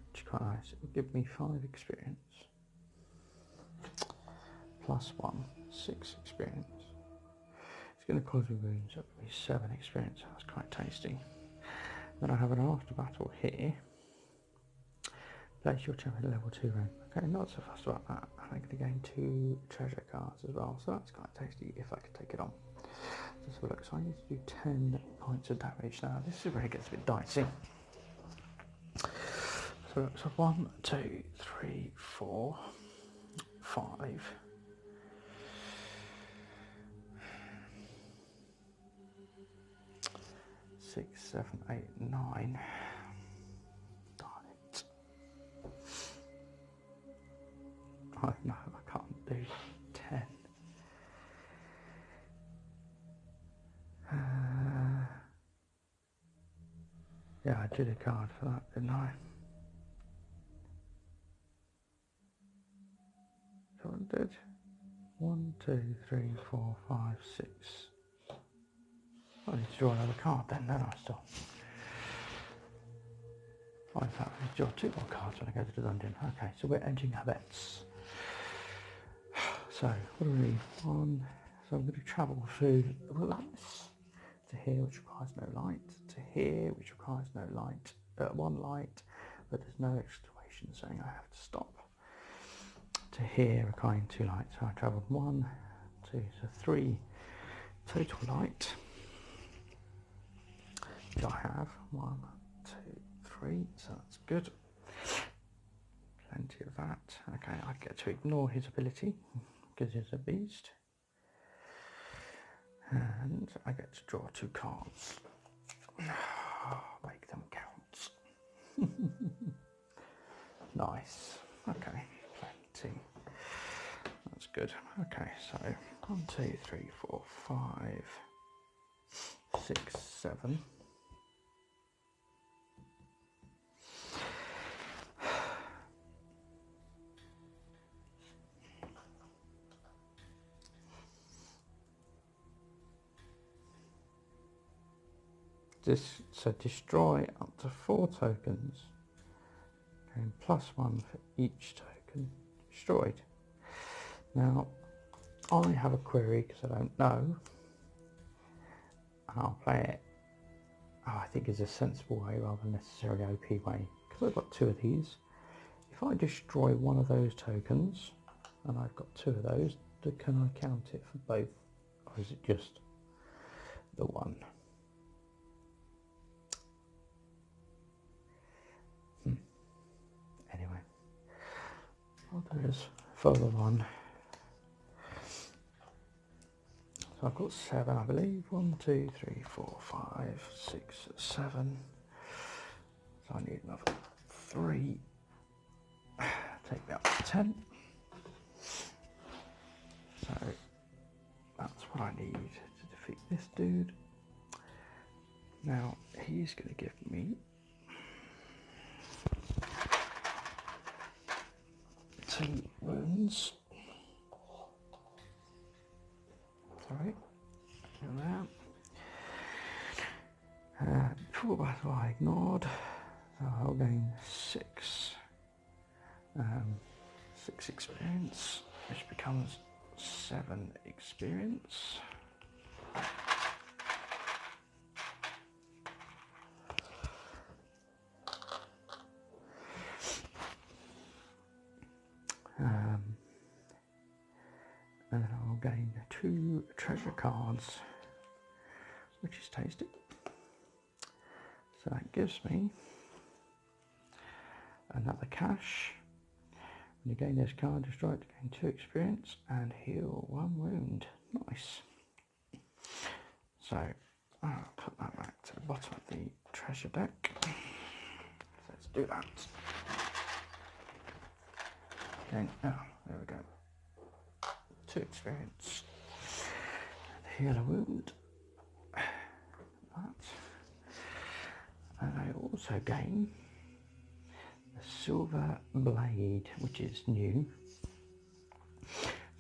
which is quite nice. It will give me 5 experience. +1, 6 experience. It's going to cause me wounds, so it will be 7 experience, so that's quite tasty. Then I have an after battle here. Place your champion level 2 rank. Okay, not so fussed about that. I'm going to gain 2 treasure cards as well, so that's quite tasty if I can take it on. Just have a look. So I need to do 10 points of damage now. This is where it gets a bit dicey. So 1, 2, 3, 4, 5. 6, 7, 8, 9. Darn it. Oh no, I can't do 10. Yeah, I did a card for that, didn't I? So I did 1, 2, 3, 4, 5, 6. I need to draw another card then, don't I still? Oh, in fact, I need to draw 2 more cards when I go to the dungeon. Okay, so we're edging our bets. So, what do we need? One. So I'm going to travel through the wilderness to here, which requires no light, to here, which requires no light, 1 light, but there's no exclamation saying I have to stop. To here, requiring 2 lights. So I travelled 1, 2, so 3 total light. Which I have 1, 2, 3, so that's good. Plenty of that. Okay, I get to ignore his ability because he's a beast. And I get to draw 2 cards. Make them count. Nice. Okay, plenty. That's good. Okay, so 1, 2, 3, 4, 5, 6, 7. So destroy up to 4 tokens, and +1 for each token destroyed. Now, I have a query because I don't know, and I'll play it, I think is a sensible way rather than necessarily OP way, because I've got 2 of these. If I destroy 1 of those tokens, and I've got 2 of those, can I count it for both, or is it just the 1? Anyway, I'll do this further on. So I've got 7, I believe. 1, 2, 3, 4, 5, 6, 7. So I need another 3. Take me up to 10. So that's what I need to defeat this dude. Now he's going to give me 2 wounds. Sorry, there. 4 battle I ignored, so I'll gain 6 experience, which becomes 7 experience. And then I'll gain 2 treasure cards, which is tasty. So that gives me another cash. When you gain this card, destroy it to gain 2 experience and heal 1 wound. Nice. So I'll put that back to the bottom of the treasure deck. Let's do that. Okay, oh, there we go. 2 experience. And heal a wound. That. And I also gain the silver blade, which is new.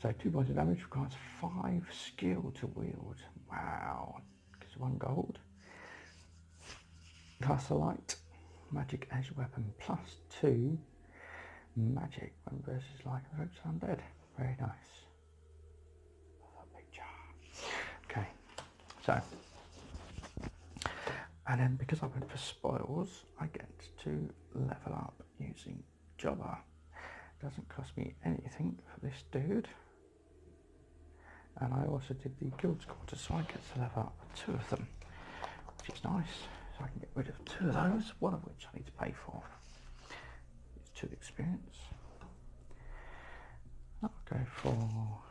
So 2 points of damage, requires 5 skill to wield. Wow. Gives 1 gold. Cast a light. Magic edge weapon +2 magic when versus like ropes undead. Very nice. Okay, so, and then because I went for spoils, I get to level up using Jobber. Doesn't cost me anything for this dude. And I also did the guild's quarters, so I get to level up 2 of them, which is nice. So I can get rid of 2 of those, one of which I need to pay for. It's 2 experience. I'll go for,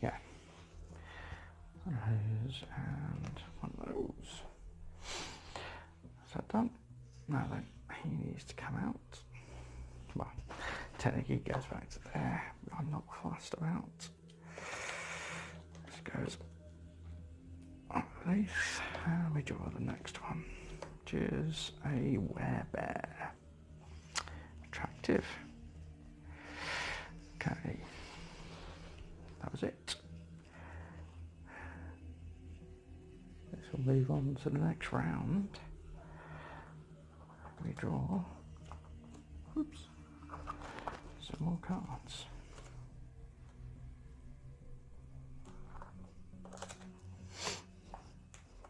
yeah, one of those and one of those. Is that done? Now then, he needs to come out. Well, technically he goes back to there, but I'm not fussed about. This goes underneath, and we draw the next one, which is a werebear. Attractive. Okay, that was it. This we'll move on to the next round. We draw, oops, some more cards.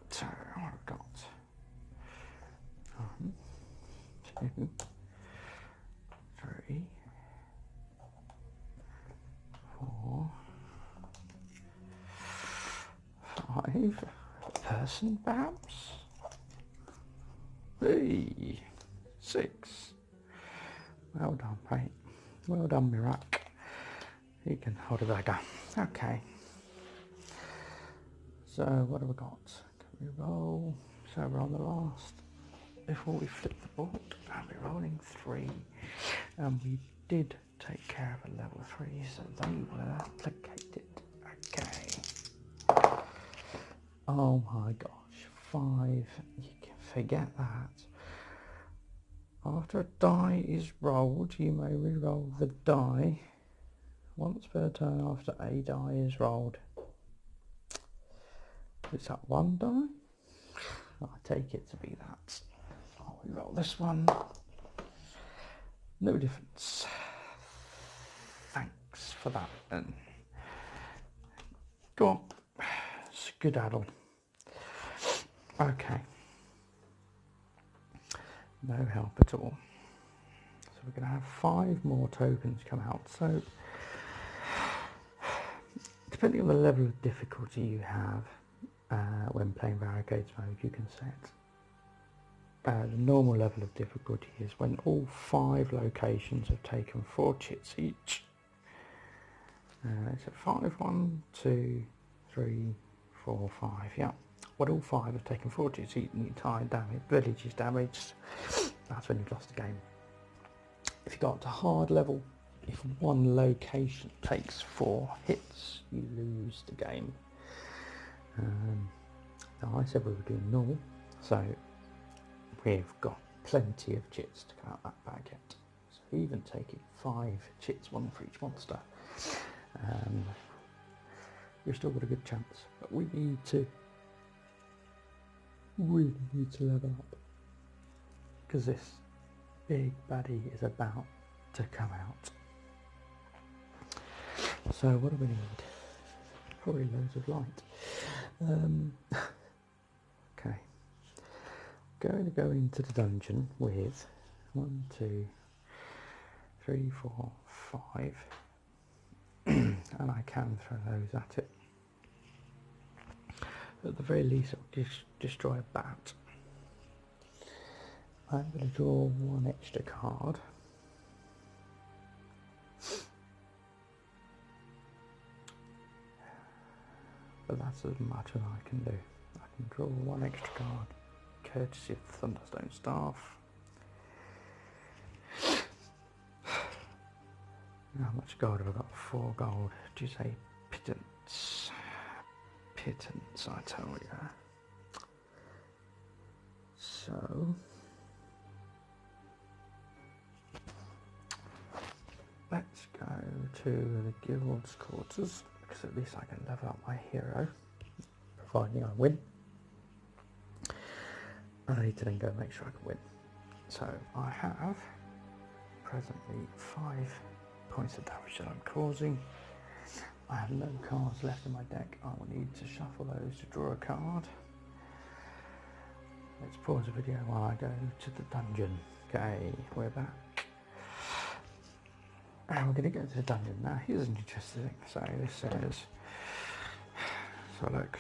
So I've got 1, 2, 3, 4, 5. Person, perhaps. Hey, 6. Well done, mate. Well done, Mirak. You can hold a dagger. Okay. So what have we got? Can we roll? So we're on the last. Before we flip the board, and we're rolling 3. And we did take care of a level 3, so they were placated. Okay. Oh my gosh, 5. You can forget that. After a die is rolled, you may re-roll the die once per turn after a die is rolled. Is that 1 die? I take it to be that. I'll re-roll this one. No difference. Thanks for that then. Go on. Skedaddle. Okay. No help at all. So we're going to have 5 more tokens come out. So depending on the level of difficulty you have when playing Barricades mode, you can set the normal level of difficulty is when all 5 locations have taken 4 chits each. It's at 5, 1, 2, 3, 4, 5. Yeah. When all 5 have taken 4 chits each and the entire village is damaged, that's when you've lost the game. If you got to hard level, if one location takes 4 hits, you lose the game. Now I said we were doing normal, so we've got plenty of chits to come out that bag yet. So even taking 5 chits, 1 for each monster, we've still got a good chance. But we really need to level up, because this big baddie is about to come out. So what do we need? Probably loads of light. Okay, going to go into the dungeon with 1, 2, 3, 4, 5 and I can throw those at it. At the very least, it'll destroy a bat. I'm going to draw 1 extra card. But that's as much as I can do. I can draw 1 extra card, courtesy of the Thunderstone Staff. How much gold have I got? 4 gold. Do you say pittance? Pittance, I tell you. So let's go to the guild's quarters, because at least I can level up my hero, providing I win. I need to then go make sure I can win. So I have presently 5 points of damage that I'm causing. I have no cards left in my deck. I will need to shuffle those to draw a card. Let's pause the video while I go to the dungeon. Okay, we're back. And we're going to go to the dungeon. Now here's an interesting thing. So this says, so look,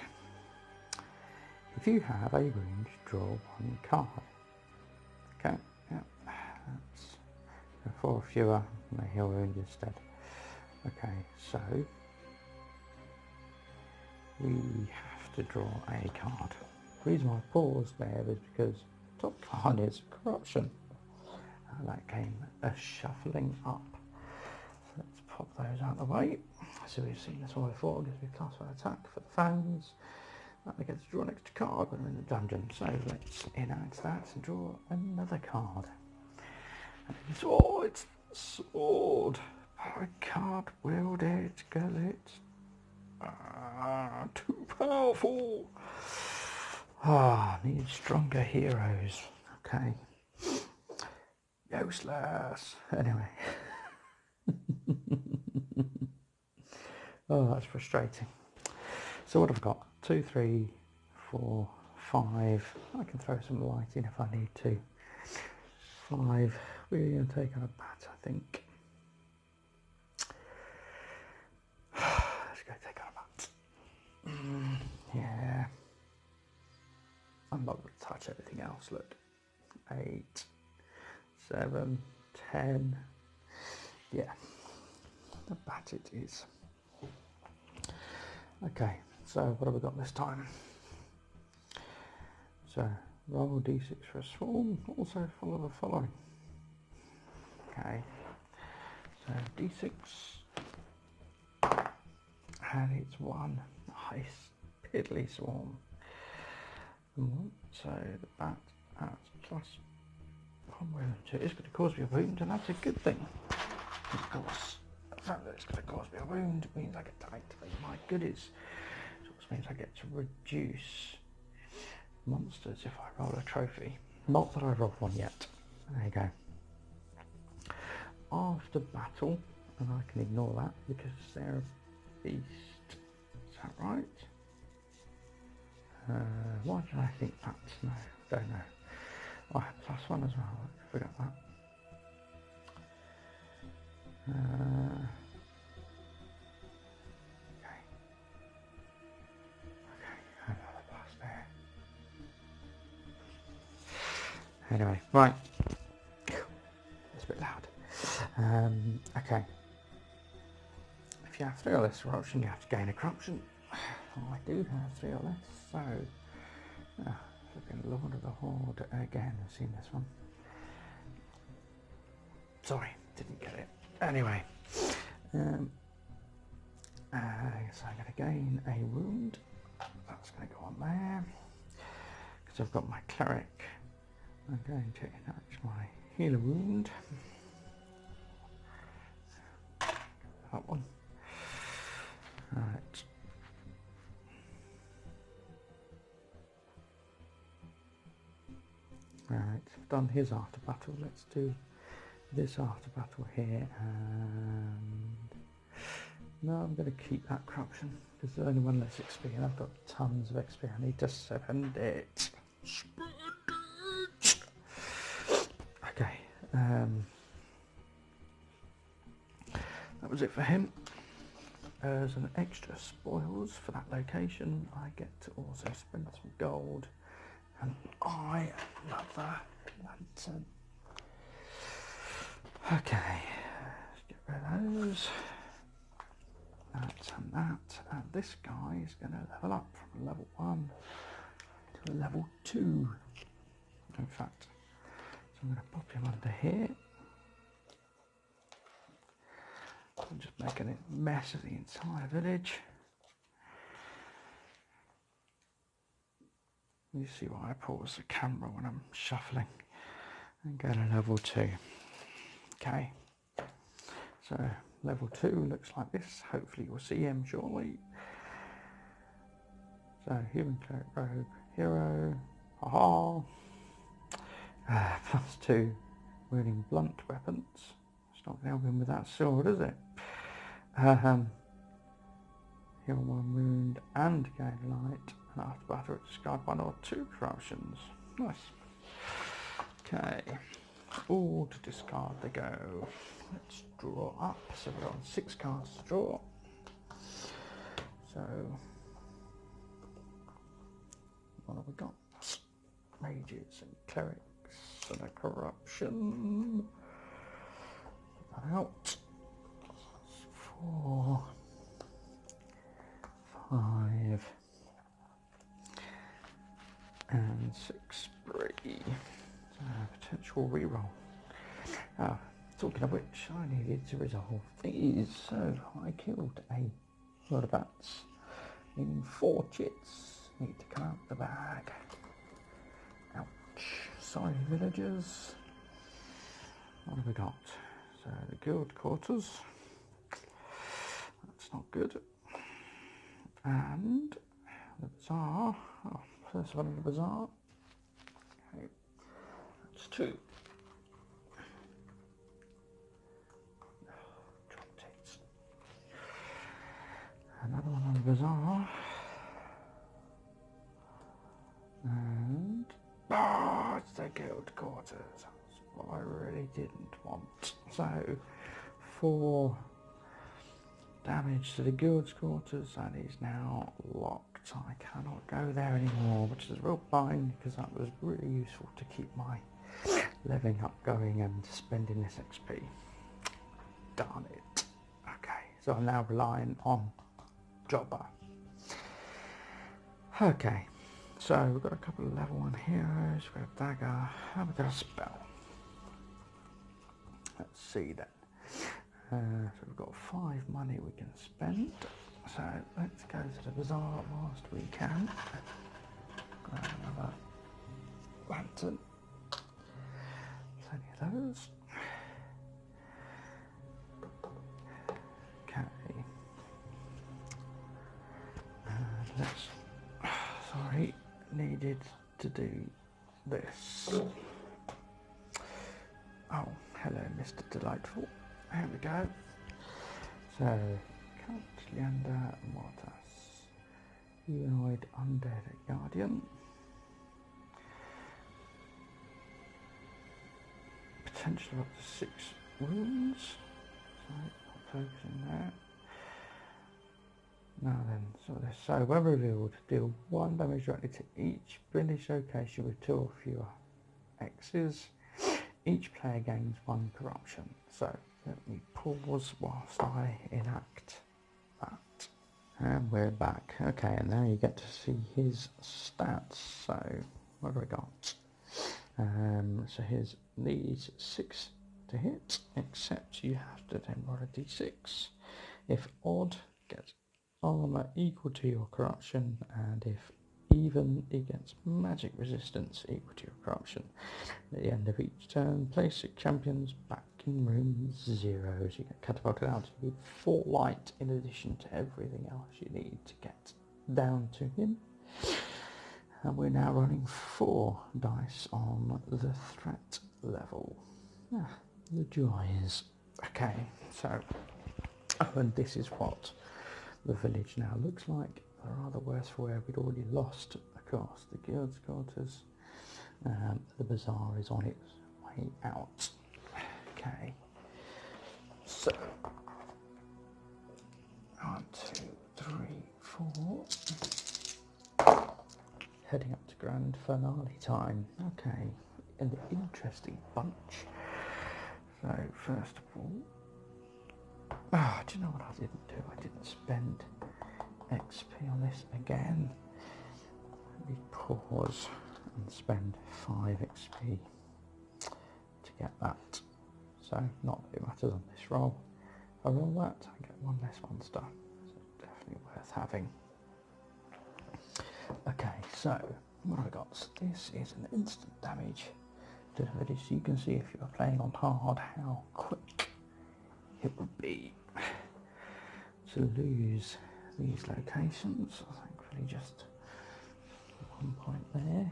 if you have a wound, draw 1 card. Okay, yeah, that's for fewer, may heal wound instead. Okay, so we have to draw a card. The reason why I paused there is because top card is corruption. And that came a shuffling up. So let's pop those out of the way. So we've seen this one before, gives me +1 attack for the fans. And I get to draw an extra card when I'm in the dungeon. So let's enact that and draw another card. And it's, oh, it's sword. I can't wield it, because it's too powerful. Ah, need stronger heroes. Okay. Useless. Anyway. Oh, that's frustrating. So what have I got? 2, 3, 4, 5. I can throw some light in if I need to. 5. We're going to take on a bat, I think. Let's go take on a bat. Yeah. I'm not going to touch anything else. Look. 8, 7, 10. Yeah. The bat it is. Okay, so what have we got this time? So roll d6 for a swarm, also follow the following. Okay, so d6, and it's 1. Nice, piddly swarm. So the bat adds plus 1 wound. So it's going to cause me a wound, and that's a good thing. Of course, the fact that it's going to cause me a wound means I get to activate my goodies. Which means I get to reduce monsters if I roll a trophy. Not that I've rolled one yet. There you go. After battle, and I can ignore that because they're a beast. Is that right? Why did I think that? No, don't know. Oh, I had +1 as well. I forgot that. Anyway, right. It's a bit loud. Okay. If you have 3 or less corruption, you have to gain a corruption. I do have 3 or less, so flipping Lord of the Horde again. I've seen this one. Sorry, didn't get it. Anyway, so I'm going to gain a wound. That's going to go on there because I've got my cleric. I'm going to enact my healer wound. That one. Right. Right, I've done his after battle. Let's do this after battle here. And no, I'm going to keep that corruption because there's only 1 less XP, and I've got tons of XP. I need to spend it. Okay, that was it for him. As an extra spoils for that location, I get to also spend some gold, and I love that lantern. Okay, let's get rid of those. That and that, and this guy is going to level up from level 1 to a level 2. In fact, so I'm going to pop him under here. I'm just making a mess of the entire village. You see why I pause the camera when I'm shuffling and go to level 2. Okay, so level 2 looks like this. Hopefully you'll see him shortly. So human cleric, rogue, hero, haha. +2 wielding blunt weapons. It's not going to help him with that sword, is it? Heal 1 wound and gain light, and after battle discard 1 or 2 corruptions. Nice. Okay, all to discard they go. Let's draw up. So we're on 6 cards to draw. So what have we got? Mages and clerics and a corruption. Put that out. 4, 5, and 6 3. Potential reroll. Talking of which, I needed to resolve these, so I killed a lot of bats, meaning 4 chits need to come out the bag. Ouch. Sorry, villagers. What have we got? So the guild quarters. That's not good. And the bazaar. Oh, First one in the bazaar. Okay. That's 2. Dropped it. Another one on the bazaar. And it's the guild quarters. That's what I really didn't want. So 4 damage to the guild's quarters. That is now locked. I cannot go there anymore, which is a real bind because that was really useful to keep my leveling up going and spending this XP. Darn it. Okay, so I'm now relying on Jobber. Okay. So we've got a couple of level 1 heroes, we've got a dagger, and we've got a spell. Let's see then. So we've got 5 money we can spend. So let's go to the bazaar whilst we can. Grab another lantern. Plenty of those. Okay. And let's... Sorry. Needed to do this. Oh, hello, Mr. Delightful. Here we go. So, Count Leander Mortas, Ebonwood Undead Guardian. Potential of up to 6 wounds. So, not focusing there. Now then, so when revealed, deal 1 damage directly to each village location with 2 or fewer X's. Each player gains 1 corruption. So let me pause whilst I enact that. And we're back. Okay, and now you get to see his stats. So what do we got? So his needs 6 to hit, except you have to then roll a d6. If odd, gets armor equal to your corruption, and if even, it gets magic resistance equal to your corruption. At the end of each turn, place your champions back in room 0. You get catapulted out. You need 4 light in addition to everything else you need to get down to him. And we're now running 4 dice on the threat level. The joys. Okay, so, and this is what the village now looks like. Rather worse for where we'd already lost, of course, the guild's quarters. The bazaar is on its way out. Okay, so 1, 2, 3, 4. Heading up to grand finale time. Okay, an interesting bunch. So first of all, do you know what I didn't do? I didn't spend XP on this again. Let me pause and spend 5 XP to get that. So not that it matters on this roll. If I roll that, I get 1 less monster. So definitely worth having. Okay, so what have I got? So this is an instant damage to the village. So you can see if you're playing on hard how quick it would be to lose these locations. Thankfully just 1 point there.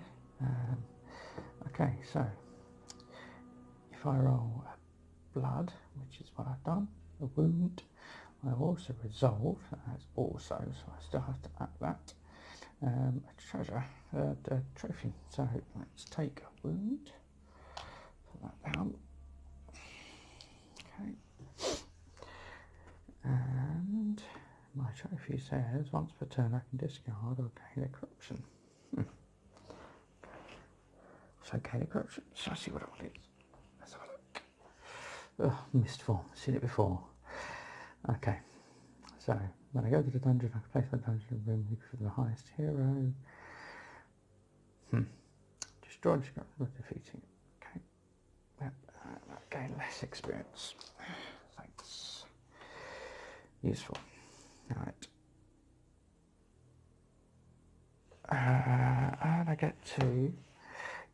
Okay, so if I roll a blood, which is what I've done, a wound, I also resolve, as also, so I still have to add that, a treasure, a trophy. So let's take a wound, put that down. Okay, and my trophy says once per turn I can discard or gain a corruption. So gain a corruption. So I see what it is. Let's have a look. Missed form. Seen it before. Okay. So when I go to the dungeon, I can place my dungeon room for the highest hero. Destroy the corruption by defeating it. Okay. Gain less experience. Thanks. Useful. Alright. And I get to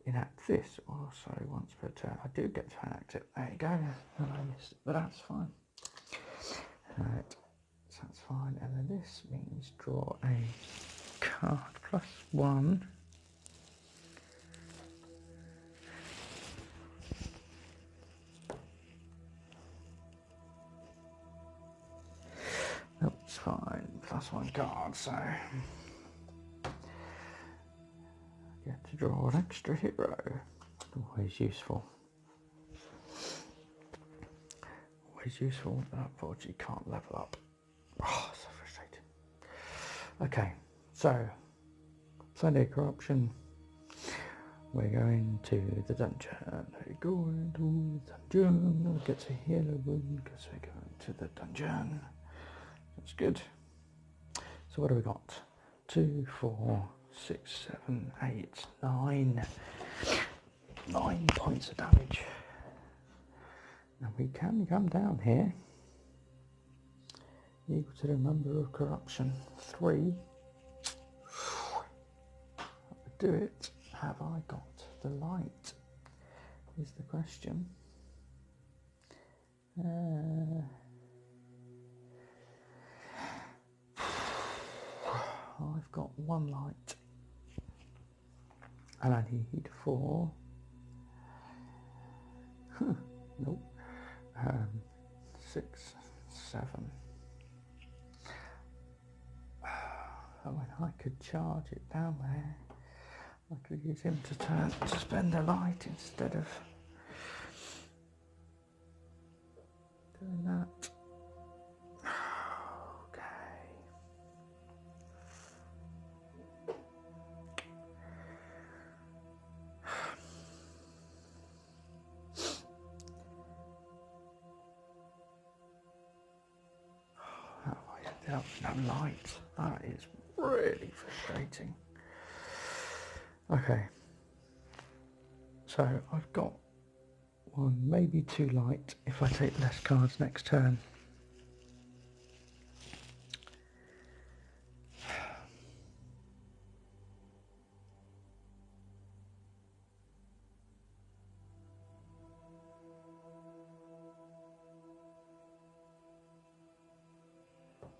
enact this also once per turn. I do get to enact it. There you go. And I missed it, but that's fine. Alright. So that's fine. And then this means draw a card +1 +1 card, so get to draw an extra hero. Always useful. Always useful, but unfortunately can't level up. Oh, so frustrating. Okay, so Sunday Corruption. We're going to the dungeon. We're going to the dungeon. Get a hero wound because we're going to the dungeon. That's good. So what do we got? 2, 4, 6, 7, 8, 9. 9 points of damage. Now we can come down here. Equal to the number of corruption. 3. That would do it. Have I got the light? Is the question. I've got 1 light. And I need 4. Nope. 6, 7. Oh, and I could charge it down there. I could use him to spend a light instead of doing that. Okay. How have I ended up with no light? That is really frustrating. Okay, so I've got 1, maybe 2 light if I take less cards next turn.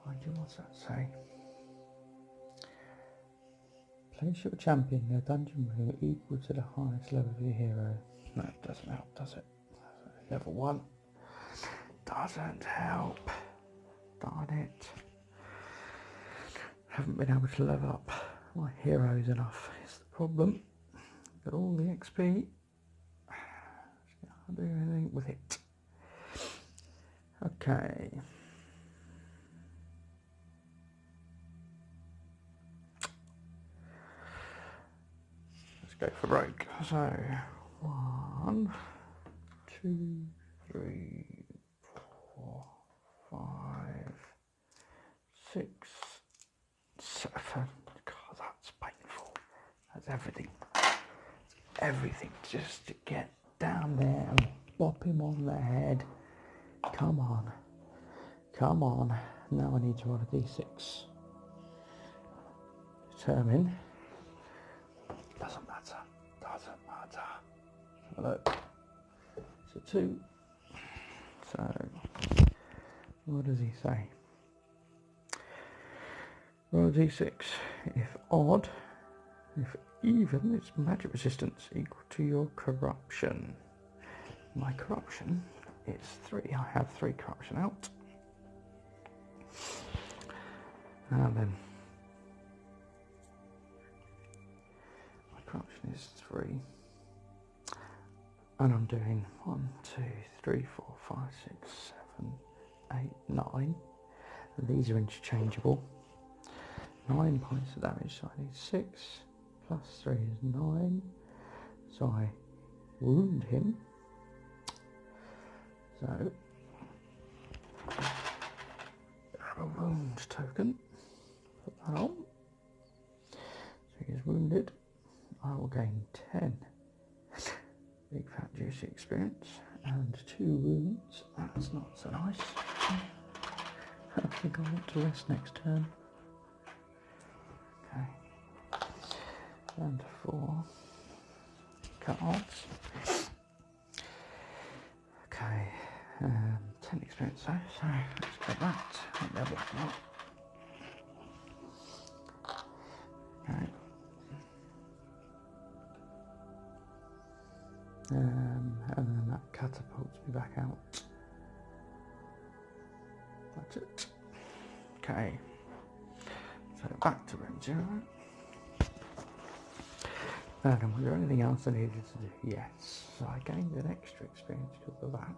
Mind you, what's that say? Place your champion in a dungeon room equal to the highest level of your hero. No, it doesn't help, does it? Level 1. Doesn't help. Darn it. Haven't been able to level up my heroes enough. Is the problem. Got all the XP. Can't do anything with it. Okay. Go for broke. So 1, 2, 3, 4, 5, 6, 7. God, that's painful. That's everything. Everything just to get down there and bop him on the head. Come on. Come on. Now I need to roll a d6. Determine. Doesn't matter. Doesn't matter. Have a look. So 2. So what does he say? Roll a d6. If odd, if even, it's magic resistance equal to your corruption. My corruption is 3. I have 3 corruption out. And then corruption is 3, and I'm doing 1, 2, 3, 4, 5, 6, 7, 8, 9. And these are interchangeable. 9 points of damage, so I need 6 plus 3 is 9. So I wound him. So grab a wound token. Put that on. So he is wounded. I will gain 10 big fat juicy experience and 2 wounds. That's not so nice. I think I want to rest next turn. Okay. Down to 4 cards. Okay. 10 experience though, so let's get that. Level up. Okay. And then that catapults me back out. That's it. Okay. So back to room 0. And was there anything else I needed to do? Yes. So I gained an extra experience because of that.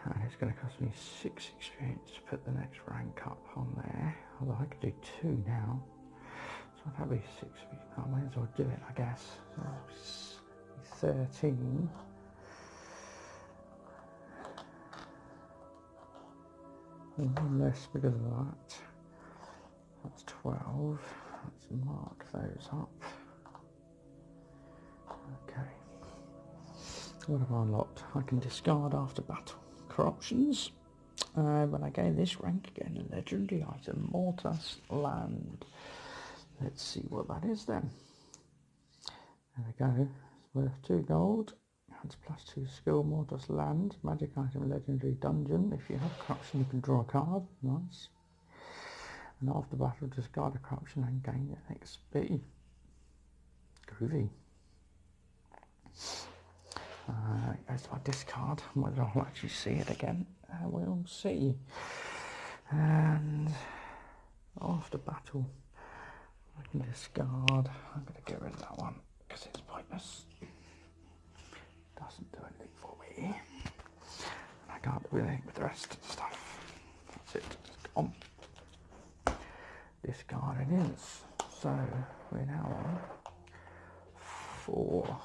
And it's going to cost me 6 experience to put the next rank up on there. Although I could do 2 now. So that'll be 6. I might as well do it, I guess. So 13. One less because of that. That's 12. Let's mark those up. Okay. What have I unlocked? I can discard after battle corruptions. When I gain this rank again, a legendary item, Mortas land. Let's see what that is then. There we go. It's worth 2 gold. Adds +2 skill, Mortas land. Magic item, legendary dungeon. If you have corruption, you can draw a card. Nice. And after battle, discard a corruption and gain an XP. Groovy. Goes to my discard. Whether I'll actually see it again, we'll see. And after battle, I can discard. I'm going to get rid of that one because it's pointless. Doesn't do anything for me. And I can't do anything with the rest of the stuff. That's it. It's gone. Discard it is. So we're now on 4.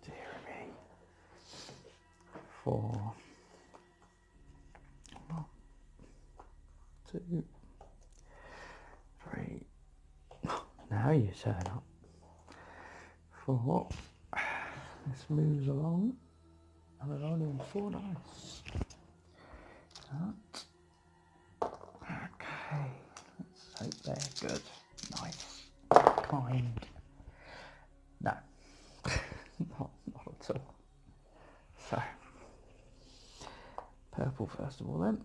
Dear me. 4. 1, 2, 3. Now you turn up. 4. This moves along. And we're only on 4 dice. That. Okay. Let's hope they're good. Nice. Kind. No. not at all. So. Purple first of all then.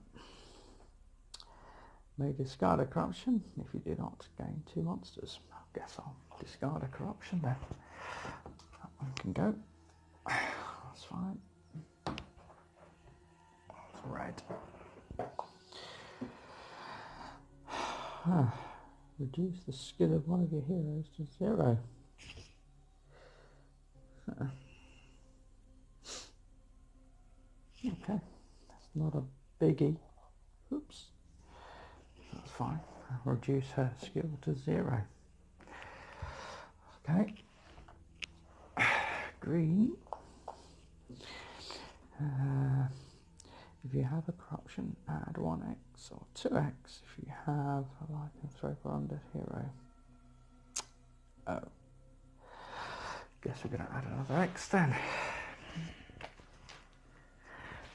May discard a corruption if you do not gain 2 monsters. I guess I'll discard a corruption then. That one can go. That's fine. It's red. Reduce the skill of one of your heroes to 0. Okay, that's not a biggie. Oops. That's fine. I'll reduce her skill to 0. Okay. Green. If you have a corruption, add 1x or 2x. If you have a life and throw for undead hero. Oh. Guess we're going to add another x then.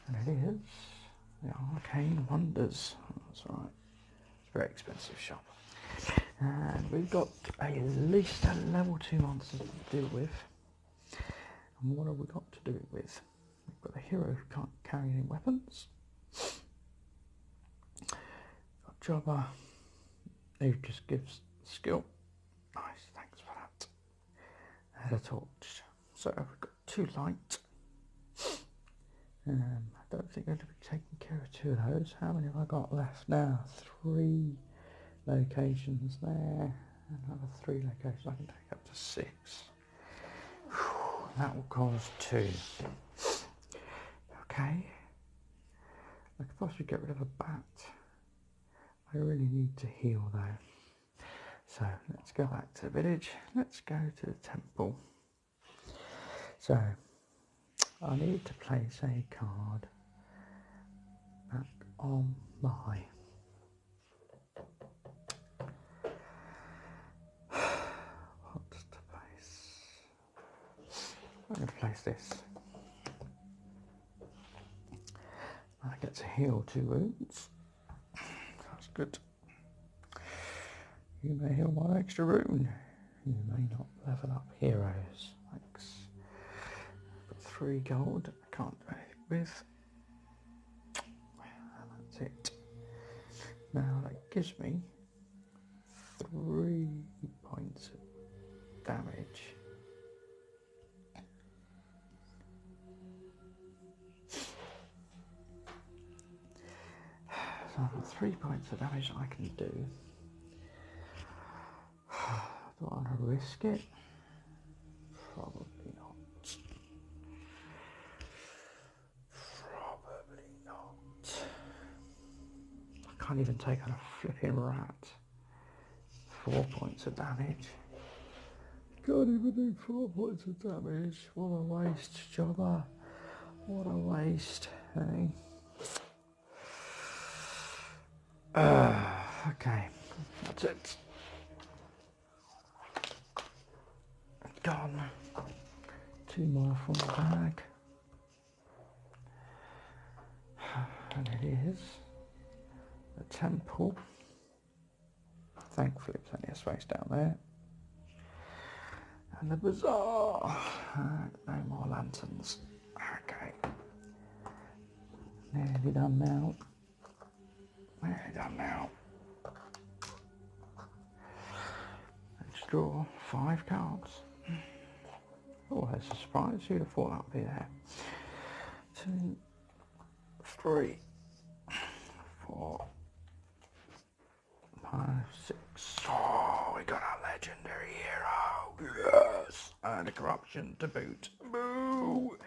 And it is the Arcane Wonders. That's right. It's a very expensive shop. And we've got at least a level 2 monster to deal with. And what have we got to do it with? We've got a hero who can't carry any weapons. Got a jobber who just gives skill. Nice, thanks for that. And a torch. So we've got 2 light. I don't think I'm going to be taking care of 2 of those. How many have I got left now? 3 locations there. Another 3 locations. I can take up to 6. Whew, that will cause 2. Okay. I could possibly get rid of a bat. I really need to heal though. So let's go back to the village. Let's go to the temple. So I need to place a card back on my what to place. I'm going to place this. I get to heal 2 wounds. That's good. You may heal 1 extra rune. You may not level up heroes. Thanks. Got 3 gold. I can't do anything with. That's it. Now that gives me 3 points of damage. So I've got 3 points of damage I can do. Do I want to risk it? Probably not. Probably not. I can't even take on a flipping rat. 4 points of damage. Can't even do 4 points of damage. What a waste, jobber. What a waste, hey? Okay, that's it. Gone. 2 more from the bag. And it is a temple. Thankfully, there's only a space down there. And the bazaar. No more lanterns. Okay. Nearly done now. Nearly done now. Let's draw 5 cards. Oh, there's a surprise. Who'd have thought that would be there? 2, 3, 4, 5, 6. Oh, we got our legendary hero. Yes! And a corruption to boot. Boo!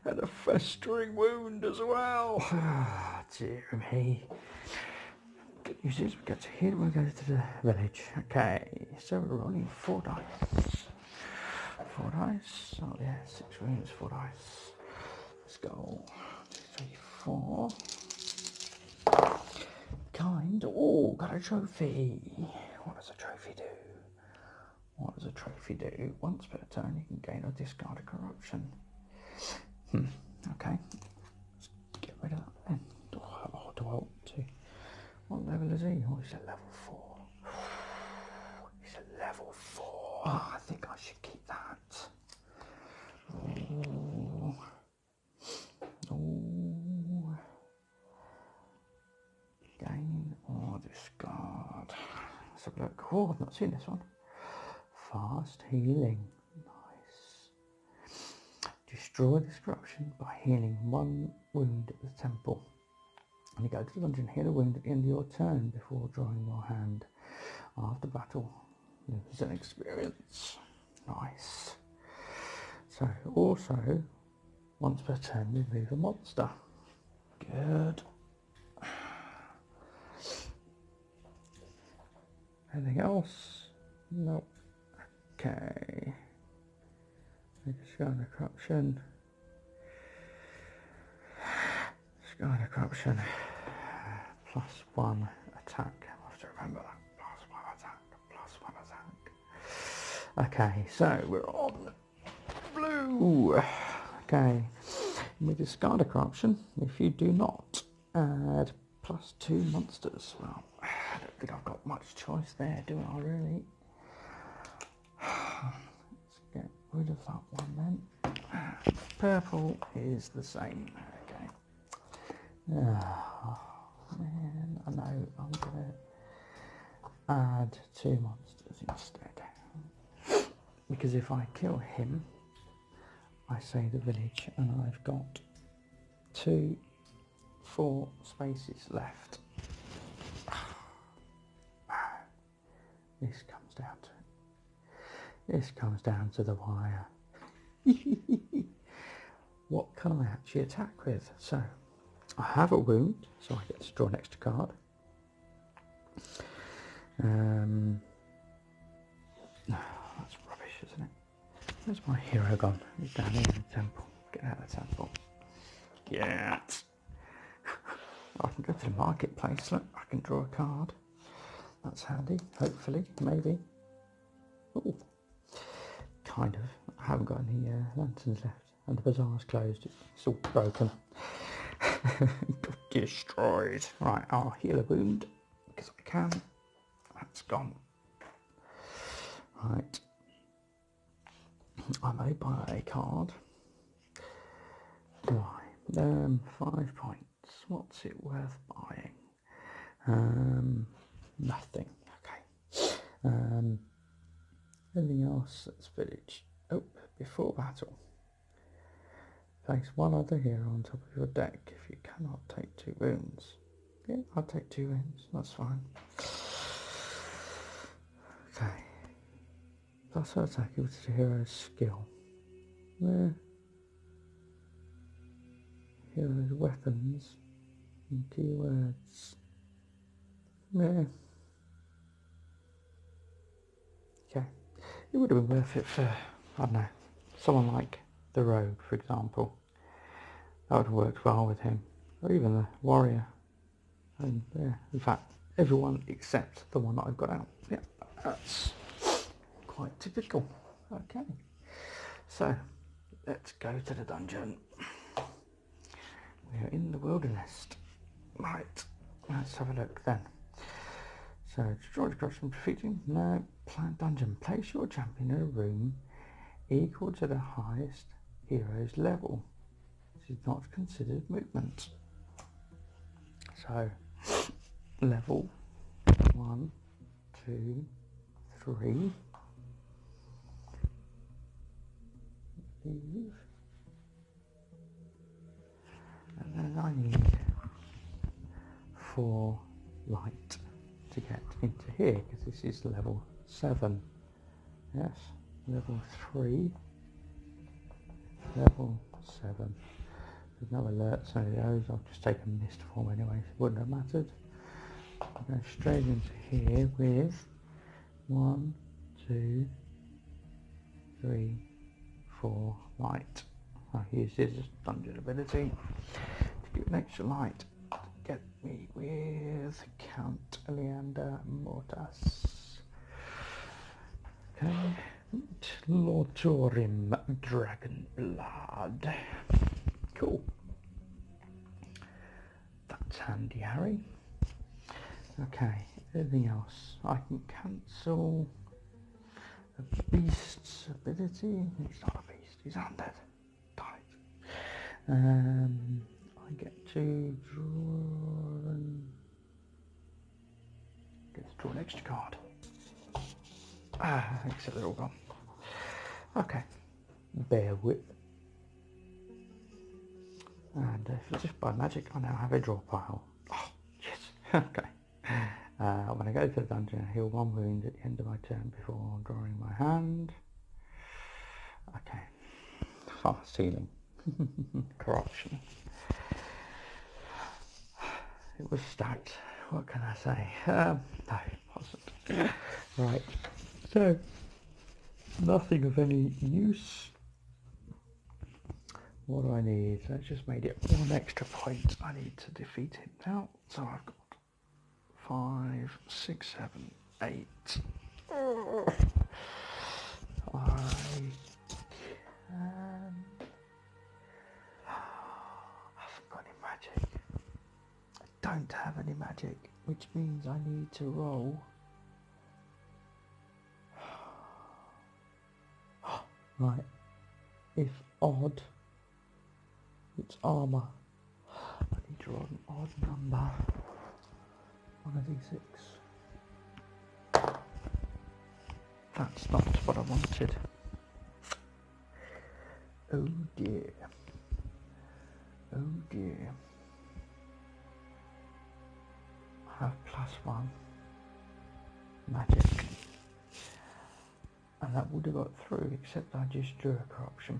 And a festering wound as well. Oh, dear me. Good news is we get to here, we'll go to the village. Okay, so we're rolling 4 dice. 4 dice. Oh yeah, 6 wounds, 4 dice. Let's go. 2, 3, 4. Kind. Oh, got a trophy. What does a trophy do? What does a trophy do? Once per turn, you can gain or discard a corruption. Okay. Let's get rid of that then. Oh, do I want to? What level is he? Oh, he's at level 4. He's at level 4. Oh, I think I should keep that. Oh. Oh. Gain or discard. Let's have a look. Oh, I've not seen this one. Fast healing. Nice. Destroy this corruption by healing 1 wound at the temple. And you go to the dungeon, heal a wound at the end of your turn before drawing your hand. After battle, lose an experience. Nice. So, also, once per turn, remove a monster. Good. Anything else? Nope. Okay. Discard a corruption. Discard a corruption. +1 attack. I have to remember that. +1 attack. +1 attack. Okay, so we're on blue. Okay. We discard a corruption if you do not add +2 monsters. Well, I don't think I've got much choice there, do I really? Let's get rid of that one then. Purple is the same. Okay. Oh, man, I know I'm going to add 2 monsters instead. Because if I kill him, I save the village and I've got 4 spaces left. This comes down to it. This comes down to the wire. What can I actually attack with? So, I have a wound, so I get to draw an extra card. That's rubbish, isn't it? Where's my hero gone? He's down here in the temple. Get out of the temple. Get! I can go to the marketplace. Look, I can draw a card. That's handy. Hopefully, maybe. Oh, kind of. I haven't got any lanterns left, and the bazaar's closed. It's all broken. Got destroyed. Right, I'll heal a wound because I can. That's gone. Right. I may buy a card. Why? 5 points. What's it worth buying? Nothing. Okay. Anything else? That's village. Oh, before battle. Place 1 other hero on top of your deck if you cannot take 2 wounds. Yeah, I'll take 2 wins, that's fine. Okay. Plus her attack equals to the hero's skill. Yeah. Hero's weapons and keywords. Yeah. Okay. It would have been worth it for, I don't know, someone like the rogue, for example. That would have worked well with him. Or even the warrior. And yeah, in fact, everyone except the one that I've got out. Yeah, that's quite typical. Okay. So, let's go to the dungeon. We are in the wilderness. Right, let's have a look then. So, destroy the corruption, defeating. No, plan dungeon. Place your champion in a room equal to the highest hero's level. This is not considered movement. So, level 1, 2, 3. Leave. And then I need 4 light to get into here, because this is level 7. Yes, level 3, level 7. There's no alerts on those. I'll just take a mist form anyway, so it wouldn't have mattered. I'll go straight into here with 1, 2, 3, 4 light. I'll use his dungeon ability to give an extra light to get me with Count Leander Mortas. Okay, Lotorim Dragon Blood. Cool. That's handy, Harry. Okay, anything else? I can cancel a beast's ability. He's not a beast, he's undead. Died. I get to draw an extra card. Except they're all gone. Okay. Bear with. And if it's just by magic, I now have a draw pile. Oh, yes. Okay. When I go to the dungeon, I heal 1 wound at the end of my turn before drawing my hand. Okay. Fast healing. Corruption. It was stacked. What can I say? No, it wasn't. Right. So, nothing of any use. What do I need? So it's just made it 1 extra point. I need to defeat him now. So I've got 5, 6, 7, 8. I haven't got any magic. I don't have any magic, which means I need to roll. Right. If odd, it's armour. I need to roll an odd number. 1 of these 6. That's not what I wanted. Oh dear. Oh dear. I have +1 magic. And that would have got through, except I just drew a corruption.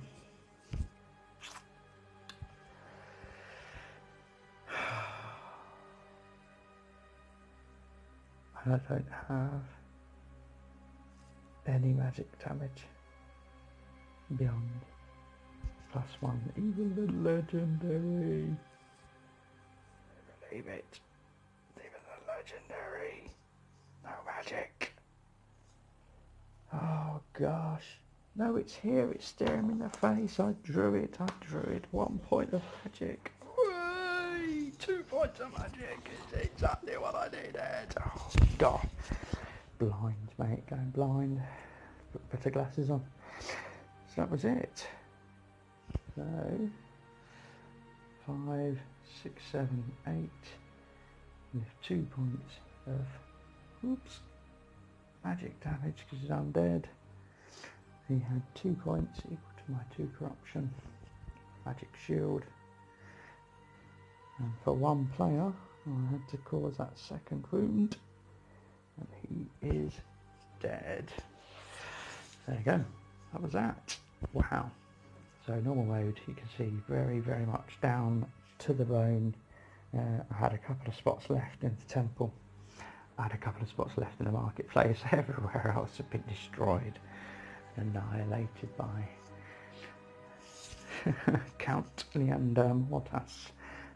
And I don't have any magic damage beyond +1, even the legendary. Believe it, even the legendary, no magic. Oh gosh, no, it's here, it's staring me in the face. I drew it. 1 point of magic. Whee! 2 points of magic is exactly what I needed. Oh god. Blind, mate, going blind. Put better glasses on. So that was it. So 5, 6, 7, 8 with 2 points of magic damage because he's undead. He had 2 points equal to my 2 corruption. Magic shield. And for 1 player, I had to cause that second wound, and he is dead. There you go. That was that. Wow. So normal mode, you can see very, very much down to the bone. I had a couple of spots left in the temple. I had a couple of spots left in the marketplace. Everywhere else had been destroyed, annihilated by Count Leander Mortas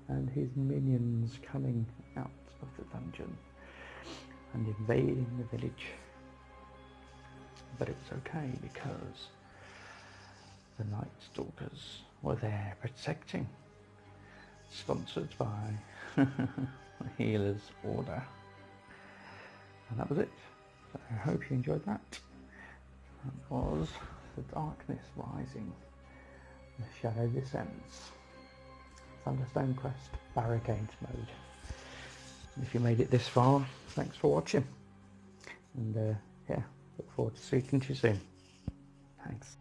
and his minions coming out of the dungeon and invading the village. But it was okay because the Night Stalkers were there protecting, sponsored by the Healer's Order. And that was it. So I hope you enjoyed that. That was The Darkness Rising, The Shadow Descends, Thunderstone Quest, Barricade mode. If you made it this far, thanks for watching. And yeah, look forward to speaking to you soon. Thanks.